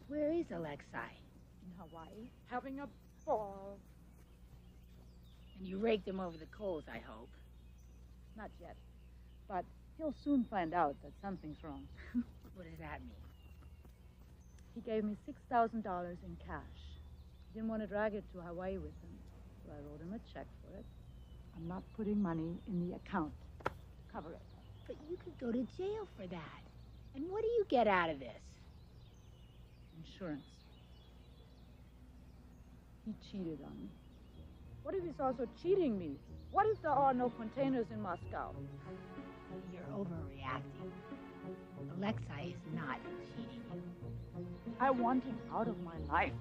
[SPEAKER 5] Where is Alexei?
[SPEAKER 4] In Hawaii, having a ball.
[SPEAKER 5] And you raked him over the coals, I hope.
[SPEAKER 4] Not yet, but he'll soon find out that something's wrong.
[SPEAKER 5] What does that mean?
[SPEAKER 4] He gave me $6,000 in cash. He didn't want to drag it to Hawaii with him, so I wrote him a check for it. I'm not putting money in the account to cover it.
[SPEAKER 5] But you could go to jail for that. And what do you get out of this?
[SPEAKER 4] Insurance. He cheated on me. What if he's also cheating me? What if there are no containers in Moscow?
[SPEAKER 5] You're overreacting. Alexei is not cheating you.
[SPEAKER 4] I want him out of my life.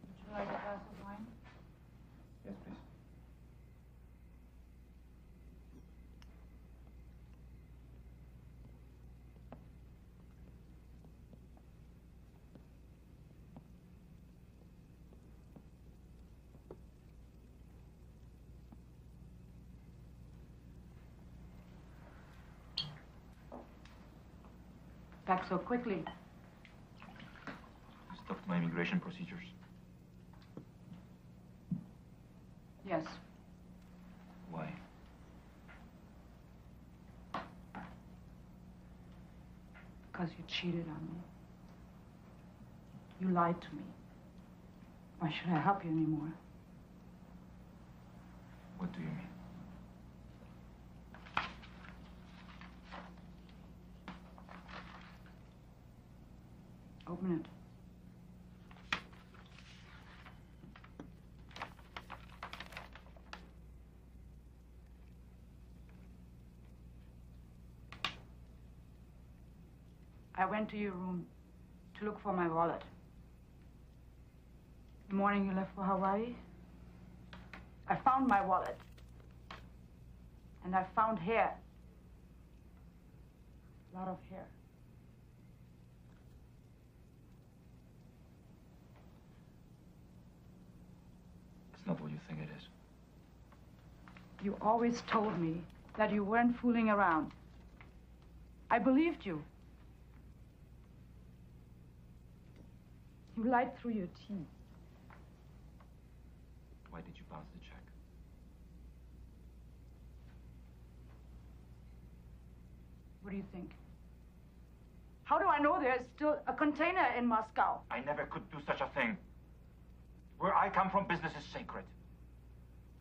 [SPEAKER 4] Would you like a glass of wine?
[SPEAKER 2] Yes, please.
[SPEAKER 4] Back so quickly.
[SPEAKER 2] Stopped my immigration procedures.
[SPEAKER 4] Yes.
[SPEAKER 2] Why?
[SPEAKER 4] Because you cheated on me. You lied to me. Why should I help you anymore?
[SPEAKER 2] What do you mean?
[SPEAKER 4] Open it. I went to your room to look for my wallet. The morning you left for Hawaii, I found my wallet. And I found hair. A lot of hair.
[SPEAKER 2] It's not what you think it is.
[SPEAKER 4] You always told me that you weren't fooling around. I believed you. You lied through your teeth.
[SPEAKER 2] Why did you bounce the check?
[SPEAKER 4] What do you think? How do I know there's still a container in Moscow?
[SPEAKER 2] I never could do such a thing. Where I come from, business is sacred.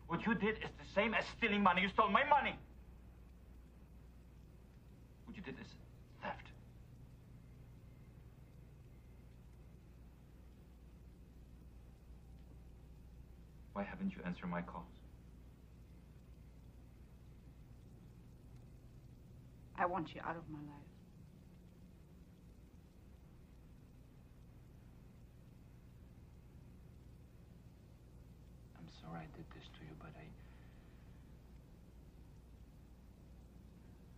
[SPEAKER 2] What you did is the same as stealing money. You stole my money. What you did is theft. Why haven't you answered my calls?
[SPEAKER 4] I want you out of my life.
[SPEAKER 10] sorry I did this to you, but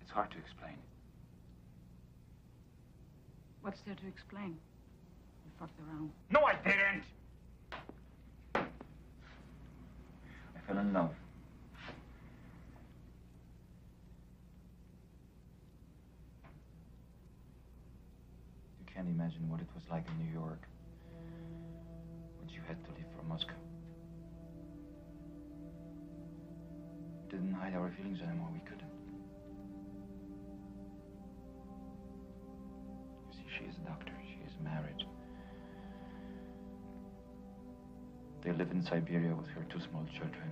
[SPEAKER 10] it's hard to explain.
[SPEAKER 13] What's there to explain? You fucked around.
[SPEAKER 12] No, I didn't!
[SPEAKER 10] I fell in love. You can't imagine what it was like in New York when you had to leave for Moscow. We didn't hide our feelings anymore, we couldn't. You see, she is a doctor, she is married. They live in Siberia with her 2 small children.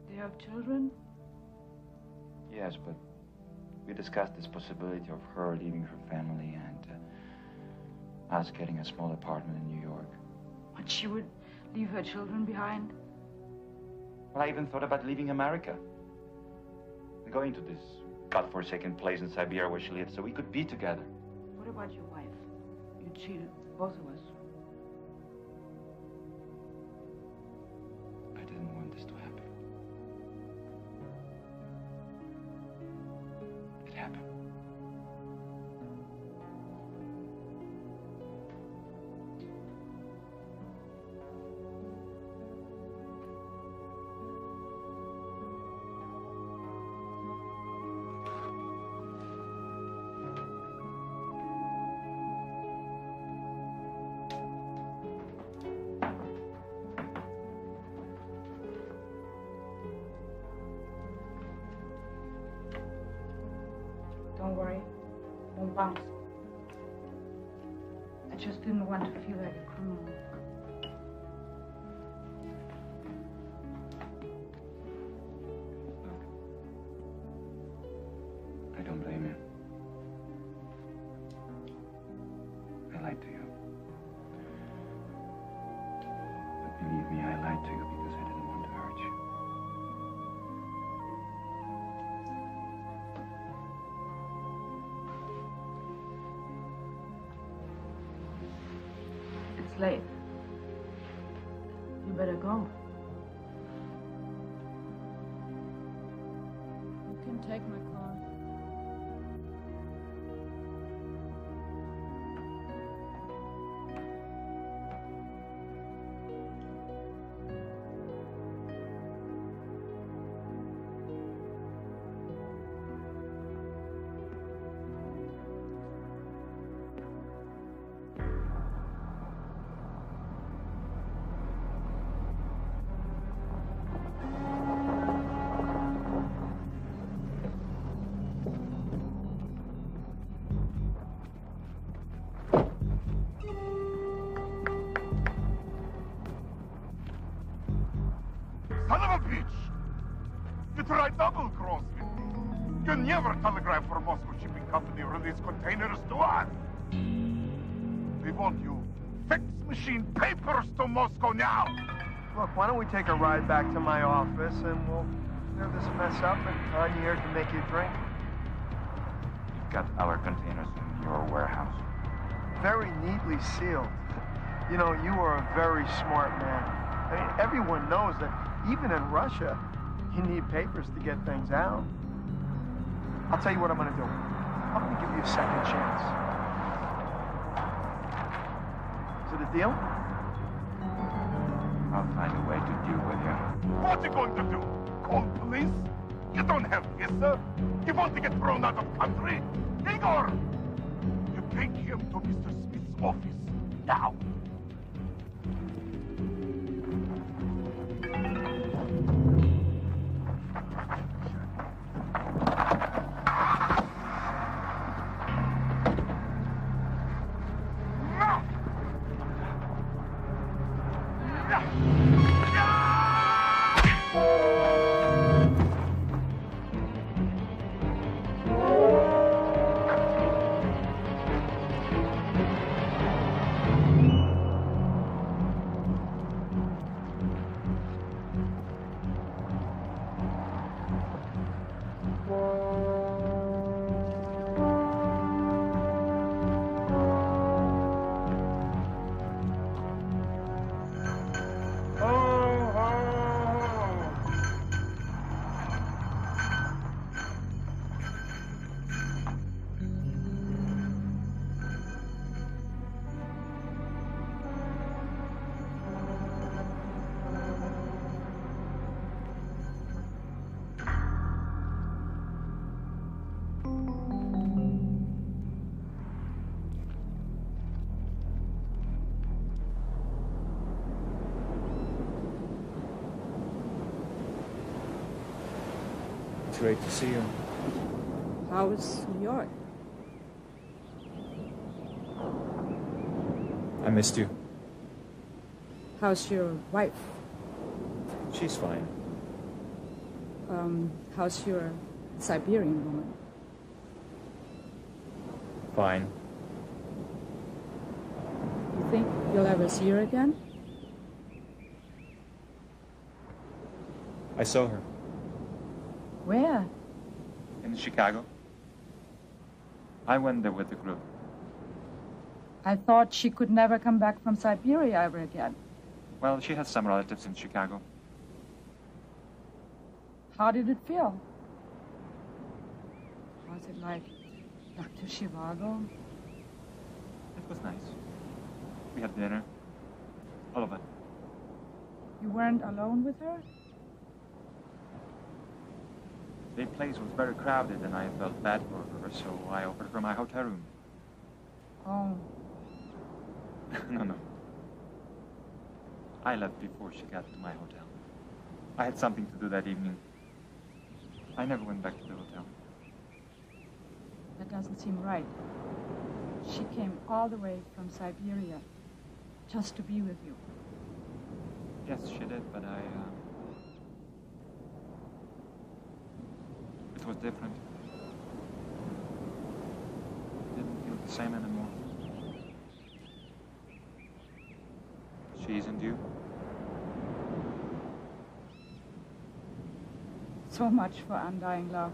[SPEAKER 13] They have children?
[SPEAKER 10] Yes, but we discussed this possibility of her leaving her family and us getting a small apartment in New York.
[SPEAKER 13] But she would leave her children behind?
[SPEAKER 10] Well, I even thought about leaving America and going to this godforsaken place in Siberia where she lives so we could be together.
[SPEAKER 13] What about your wife? You cheated both of us.
[SPEAKER 10] I didn't want this to happen. It happened.
[SPEAKER 13] Don't worry. Won't bounce. I just didn't want to feel like a criminal.
[SPEAKER 10] I don't blame you. I lied to you. But believe me, I lied to you because I didn't want to hurt you.
[SPEAKER 13] It's late. You better go.
[SPEAKER 4] You can take my car.
[SPEAKER 6] Son of a bitch! You tried double-cross me. You never telegraphed for Moscow Shipping Company release containers to us. We want you fax machine papers to Moscow now.
[SPEAKER 7] Look, why don't we take a ride back to my office and we'll clear this mess up and I'm here to make you a drink.
[SPEAKER 10] You've got our containers in your warehouse.
[SPEAKER 7] Very neatly sealed. You know, you are a very smart man. I mean, everyone knows that even in Russia, you need papers to get things out. I'll tell you what I'm gonna do. I'm gonna give you a second chance. Is it a deal?
[SPEAKER 10] I'll find a way to deal with you.
[SPEAKER 6] What are you going to do? Call police? You don't have visa. You want to get thrown out of country? Igor! You take him to Mr. Smith's office now.
[SPEAKER 2] great to see you.
[SPEAKER 4] How is New York?
[SPEAKER 2] I missed you.
[SPEAKER 4] How's your wife?
[SPEAKER 2] She's fine.
[SPEAKER 4] How's your Siberian woman?
[SPEAKER 2] Fine.
[SPEAKER 4] You think you'll ever see her again?
[SPEAKER 2] I saw her.
[SPEAKER 4] Where?
[SPEAKER 2] In Chicago. I went there with the group.
[SPEAKER 4] I thought she could never come back from Siberia ever again.
[SPEAKER 2] Well, she has some relatives in Chicago.
[SPEAKER 4] How did it feel? Was it like Dr. Zhivago?
[SPEAKER 2] It was nice. We had dinner. All of it.
[SPEAKER 4] You weren't alone with her?
[SPEAKER 2] The place was very crowded and I felt bad for her, so I offered her my hotel room.
[SPEAKER 4] Oh.
[SPEAKER 2] No. I left before she got to my hotel. I had something to do that evening. I never went back to the hotel.
[SPEAKER 4] That doesn't seem right. She came all the way from Siberia just to be with you.
[SPEAKER 2] Yes, she did, but it was different. It didn't feel the same anymore. She isn't you.
[SPEAKER 4] So much for undying love.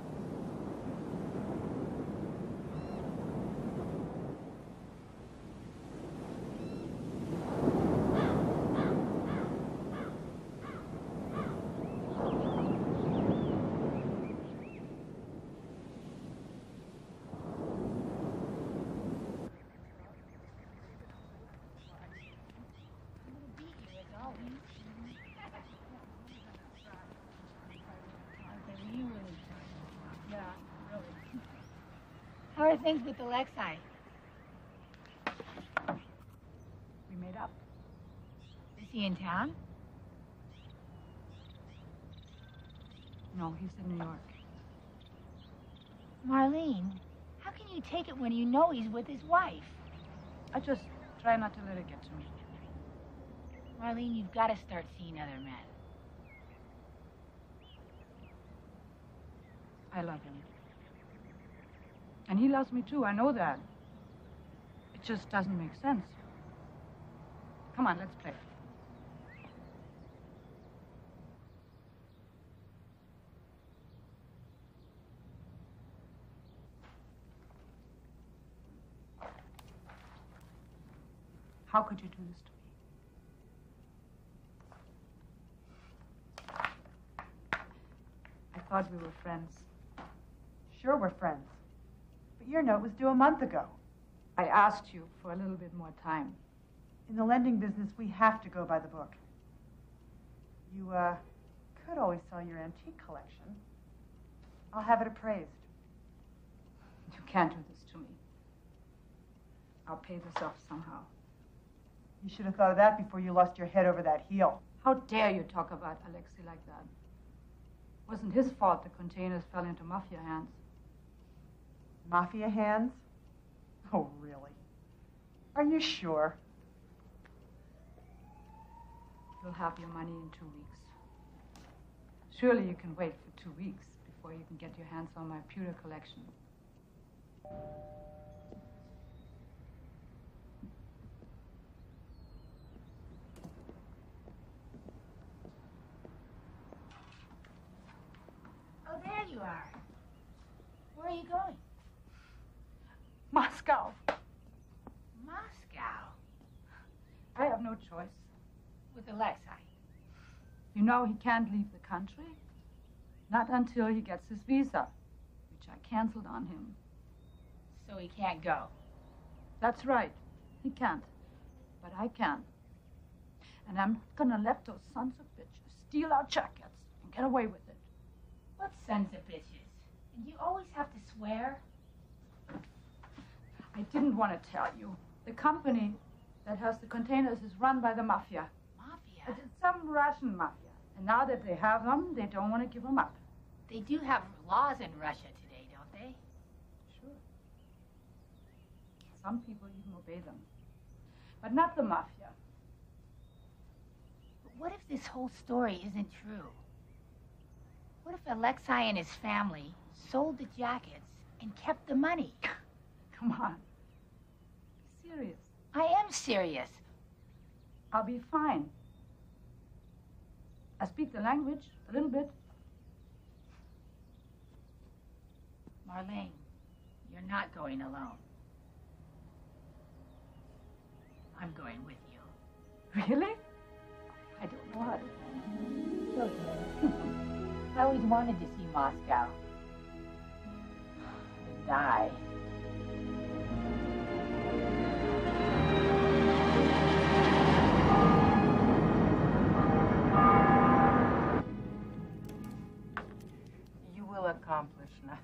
[SPEAKER 5] How are things with Alexei?
[SPEAKER 4] We made up.
[SPEAKER 5] Is he in town?
[SPEAKER 4] No, he's in New York.
[SPEAKER 5] Marlene, how can you take it when you know he's with his wife?
[SPEAKER 4] I just try not to let it get to me.
[SPEAKER 5] Marlene, you've got to start seeing other men.
[SPEAKER 4] I love him. And he loves me too, I know that. It just doesn't make sense. Come on, let's play. How could you do this to me? I thought we were friends.
[SPEAKER 14] Sure, we're friends. But your note was due a month ago.
[SPEAKER 4] I asked you for a little bit more time.
[SPEAKER 14] In the lending business, we have to go by the book. You, could always sell your antique collection. I'll have it appraised.
[SPEAKER 4] You can't do this to me. I'll pay this off somehow.
[SPEAKER 14] You should have thought of that before you lost your head over that heel.
[SPEAKER 4] How dare you talk about Alexei like that? It wasn't his fault the containers fell into mafia hands.
[SPEAKER 14] Mafia hands? Oh, really? Are you sure?
[SPEAKER 4] You'll have your money in 2 weeks. Surely you can wait for 2 weeks before you can get your hands on my pewter collection.
[SPEAKER 5] Oh, there you are. Where are you going?
[SPEAKER 4] Moscow.
[SPEAKER 5] Moscow?
[SPEAKER 4] I have no choice.
[SPEAKER 5] With Alexei?
[SPEAKER 4] You know he can't leave the country. Not until he gets his visa, which I canceled on him.
[SPEAKER 5] So he can't go?
[SPEAKER 4] That's right. He can't. But I can. And I'm not gonna let those sons of bitches steal our jackets and get away with it.
[SPEAKER 5] What sons of bitches? And you always have to swear?
[SPEAKER 4] I didn't want to tell you. The company that has the containers is run by the mafia.
[SPEAKER 5] Mafia?
[SPEAKER 4] It's some Russian mafia. And now that they have them, they don't want to give them up.
[SPEAKER 5] They do have laws in Russia today, don't they?
[SPEAKER 4] Sure. Some people even obey them. But not the mafia.
[SPEAKER 5] But what if this whole story isn't true? What if Alexei and his family sold the jackets and kept the money?
[SPEAKER 4] Come on. Be serious.
[SPEAKER 5] I am serious.
[SPEAKER 4] I'll be fine. I speak the language a little bit.
[SPEAKER 5] Marlene, you're not going alone. I'm going with you.
[SPEAKER 4] Really? I don't know how to.
[SPEAKER 5] It's okay. I always wanted to see Moscow. And die.
[SPEAKER 15] You will accomplish nothing.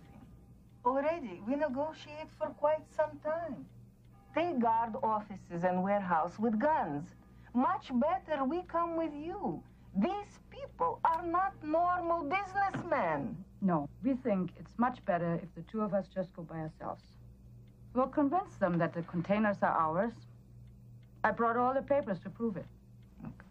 [SPEAKER 15] Already, we negotiate for quite some time. They guard offices and warehouse with guns. Much better we come with you. These people are not normal businessmen.
[SPEAKER 4] No, we think it's much better if the two of us just go by ourselves. We'll convince them that the containers are ours. I brought all the papers to prove it.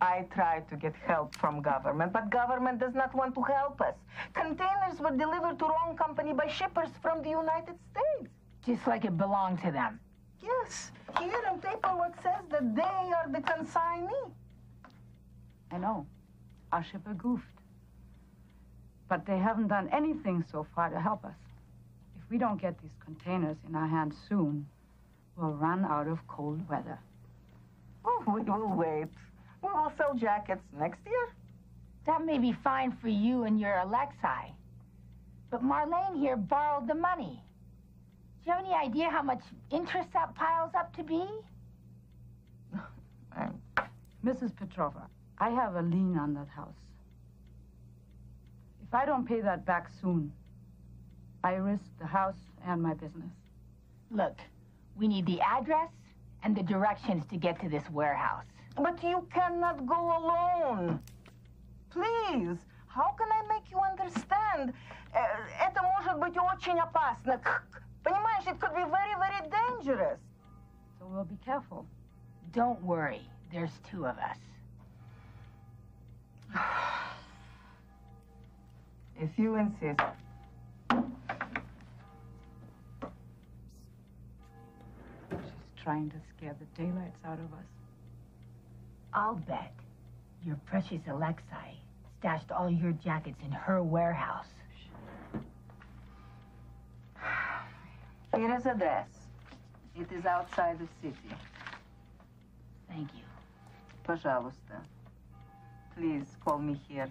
[SPEAKER 15] I tried to get help from government, but government does not want to help us. Containers were delivered to wrong company by shippers from the United States.
[SPEAKER 5] Just like it belonged to them.
[SPEAKER 15] Yes, here in paperwork says that they are the consignee.
[SPEAKER 4] I know. Our shipper goofed. But they haven't done anything so far to help us. If we don't get these containers in our hands soon, we'll run out of cold weather.
[SPEAKER 15] Oh, we will wait. We will sell jackets next year.
[SPEAKER 5] That may be fine for you and your Alexei. But Marlene here borrowed the money. Do you have any idea how much interest that piles up to be?
[SPEAKER 4] Mrs. Petrova, I have a lien on that house. If I don't pay that back soon, I risk the house and my business.
[SPEAKER 5] Look, we need the address and the directions to get to this warehouse.
[SPEAKER 15] But you cannot go alone. Please, how can I make you understand? Это может быть очень опасно. Понимаешь, it could be very, very dangerous.
[SPEAKER 4] So we'll be careful.
[SPEAKER 5] Don't worry, there's two of us.
[SPEAKER 15] If you insist.
[SPEAKER 4] She's trying to scare the daylights out of us.
[SPEAKER 5] I'll bet your precious Alexei stashed all your jackets in her warehouse.
[SPEAKER 15] Here is address. It is outside the city.
[SPEAKER 5] Thank you.
[SPEAKER 15] Пожалуйста. Please call me here.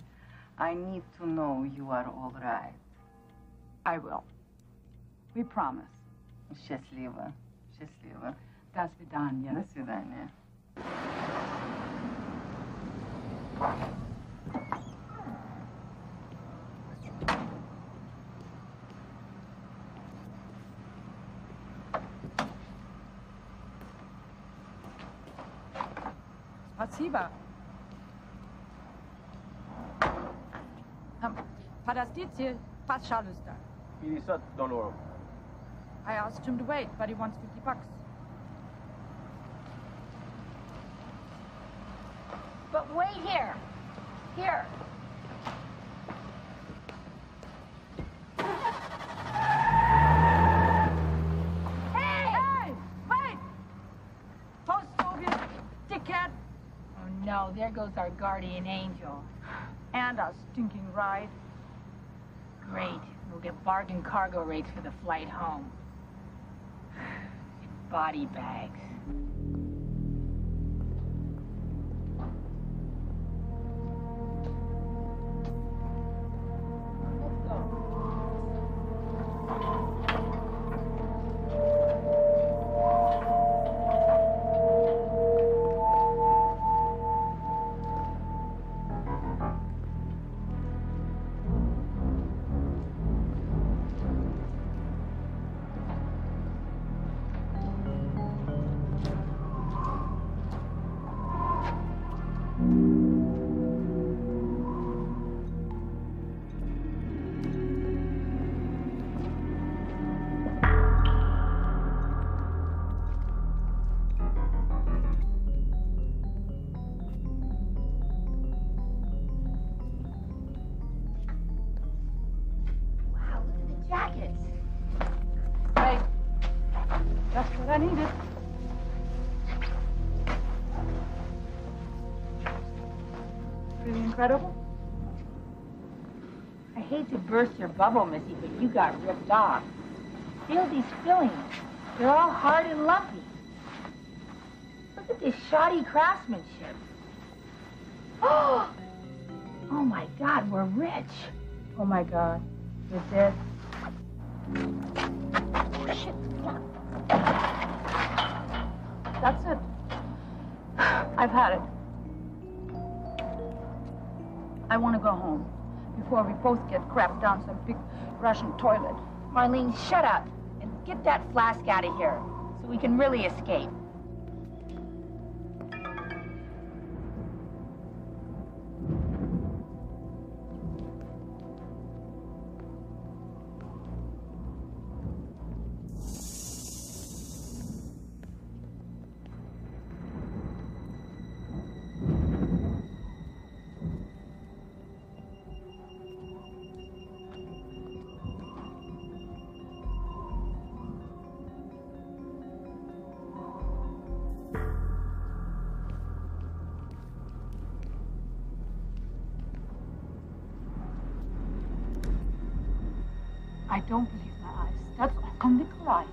[SPEAKER 15] I need to know you are all right.
[SPEAKER 4] I will. We promise.
[SPEAKER 15] Счастливо. Счастливо.
[SPEAKER 4] До свидания.
[SPEAKER 15] До свидания.
[SPEAKER 4] Спасибо. Подождите, пожалуйста.
[SPEAKER 8] $50.
[SPEAKER 4] I asked him to wait, but he wants $50.
[SPEAKER 5] But wait here. Here.
[SPEAKER 4] Hey! Wait! Post-Soviet dickhead.
[SPEAKER 5] Oh no, there goes our guardian angel.
[SPEAKER 4] And our stinking ride.
[SPEAKER 5] Great. We'll get bargain cargo rates for the flight home. And body bags.
[SPEAKER 14] I need it. Pretty incredible.
[SPEAKER 5] I hate to burst your bubble, Missy, but you got ripped off. Feel these fillings. They're all hard and lumpy. Look at this shoddy craftsmanship. Oh my God, we're rich.
[SPEAKER 14] Oh my God, you're dead.
[SPEAKER 5] Shit.
[SPEAKER 14] That's it. I've had it. I want to go home before we both get crapped down some big Russian toilet.
[SPEAKER 5] Marlene, shut up and get that flask out of here so we can really escape.
[SPEAKER 14] I don't believe my eyes. That's a Nikolai.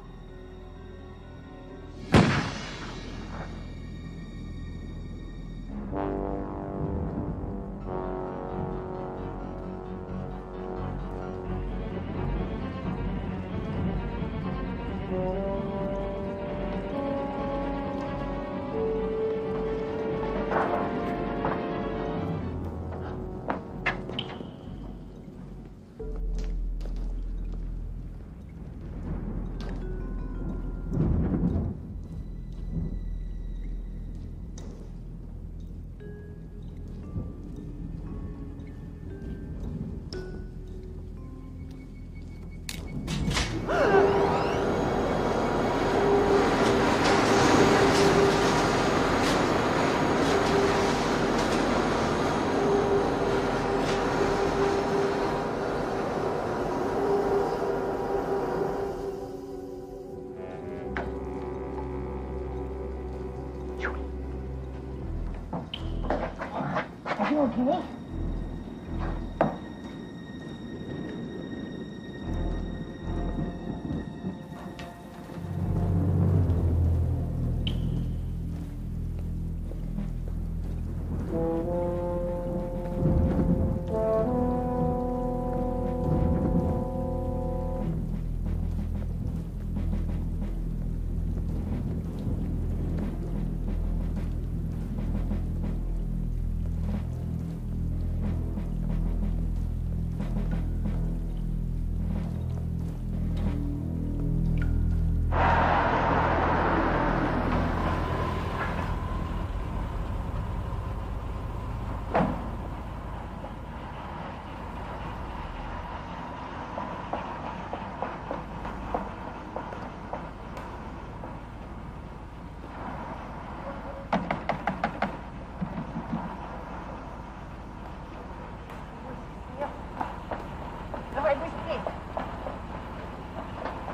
[SPEAKER 5] Are you okay?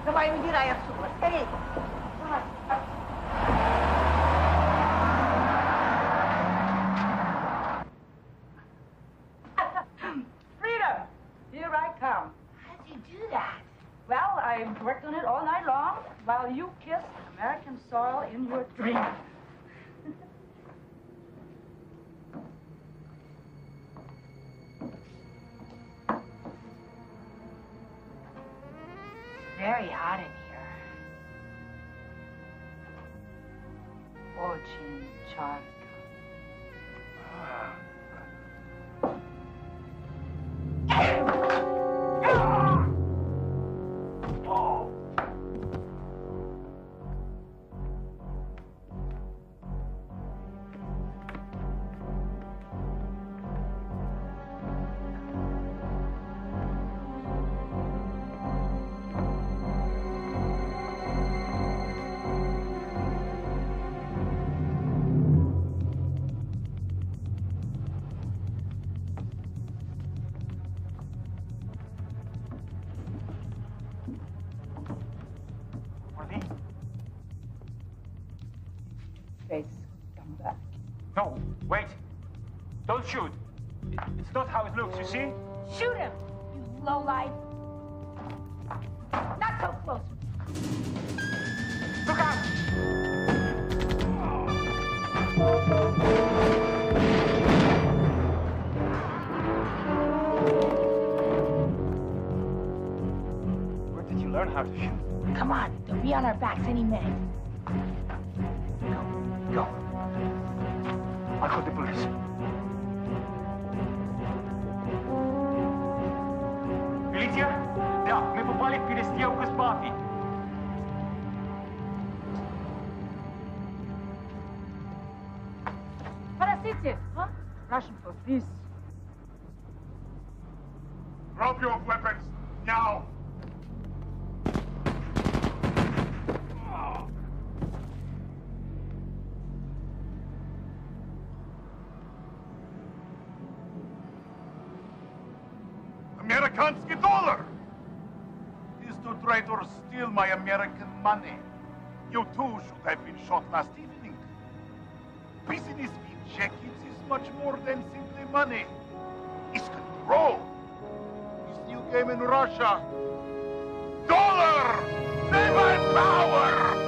[SPEAKER 15] Давай, убирай отсюда. Скорей.
[SPEAKER 14] Freedom! Here I come.
[SPEAKER 5] How'd you do that?
[SPEAKER 14] Well, I worked on it all night long while you kissed American soil in your dream.
[SPEAKER 5] Very hot in here.
[SPEAKER 14] Очень жарко.
[SPEAKER 5] face scumbag.
[SPEAKER 12] No, wait. Don't shoot. It's not how it looks, you see?
[SPEAKER 5] Shoot him, you lowlife. Not so close.
[SPEAKER 12] Look out! Where did you learn how to shoot?
[SPEAKER 5] Come on, they'll be on our backs any minute.
[SPEAKER 12] Go. I'll call the police. Milicja? Да, мы попали в перестрелку с мафией.
[SPEAKER 5] Parasitic, huh? Russian police.
[SPEAKER 6] Drop your weapons now! Amerikanski dollar! These two traitors steal my American money. You two should have been shot last evening. Business with jackets is much more than simply money. It's control. This new game in Russia. Dollar! Naval power!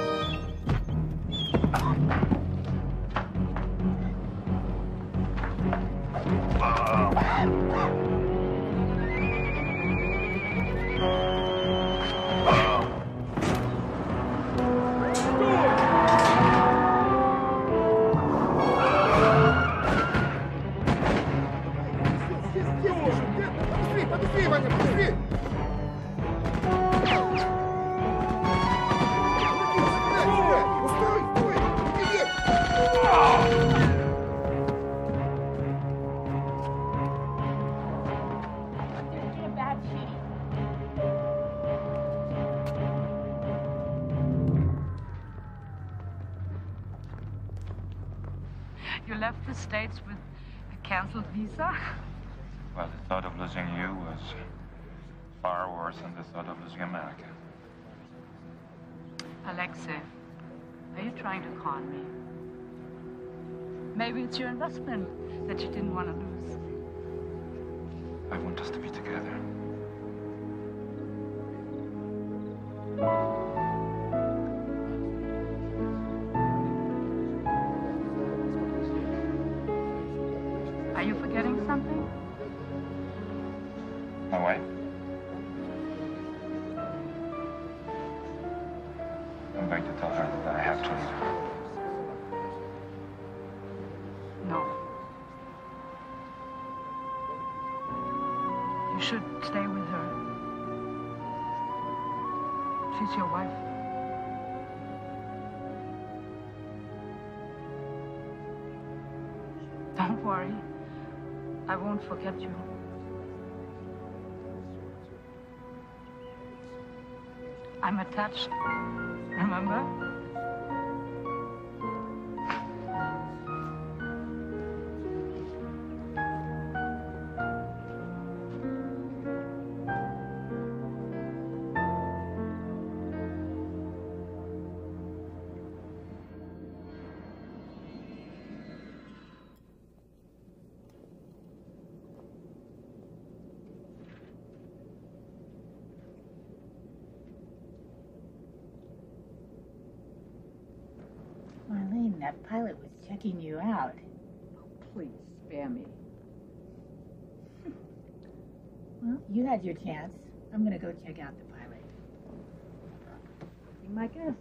[SPEAKER 13] You left the States with a canceled visa?
[SPEAKER 10] Well, the thought of losing you was far worse than the thought of losing America.
[SPEAKER 13] Alexei, are you trying to con me? Maybe it's your investment that you didn't want to lose.
[SPEAKER 10] I want us to be together.
[SPEAKER 13] Are you forgetting something?
[SPEAKER 10] My wife? I'm going to tell her that I have to leave her.
[SPEAKER 13] No. You should stay with her. She's your wife. Don't worry. I won't forget you. I'm attached, remember?
[SPEAKER 5] Marlene, that pilot was checking you out.
[SPEAKER 4] Please, spare me.
[SPEAKER 5] Well, you had your chance. I'm gonna go check out the pilot.
[SPEAKER 4] Be my guest.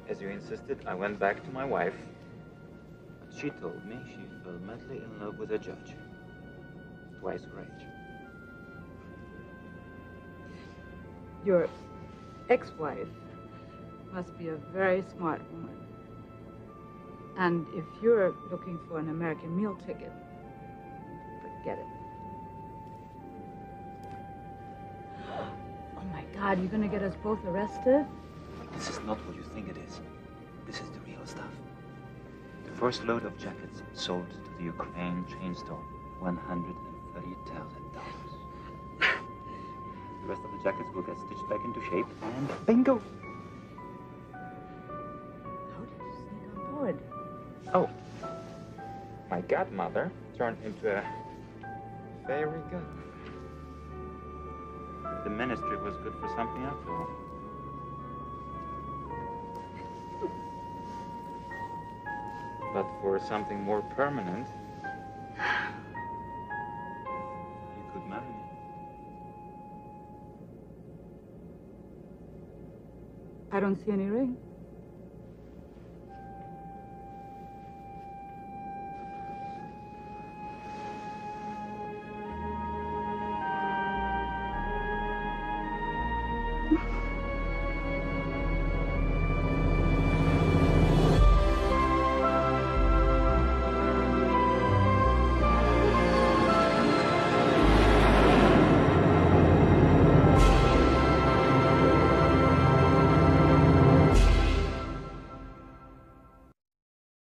[SPEAKER 2] As you insisted, I went back to my wife. But she told me she fell madly in love with a judge. Twice her age.
[SPEAKER 4] Your ex-wife must be a very smart woman. And if you're looking for an American meal ticket, forget it. Oh my God, you're gonna get us both arrested?
[SPEAKER 10] This is not what you think it is. This is the real stuff. The first load of jackets sold to the Ukraine chain store, $130,000. The rest of the jackets will get stitched back into shape, and bingo!
[SPEAKER 4] How did you sneak on board?
[SPEAKER 2] Oh, my godmother turned into a fairy god. The ministry was good for something after all. But for something more permanent, you could marry me.
[SPEAKER 4] I don't see any ring.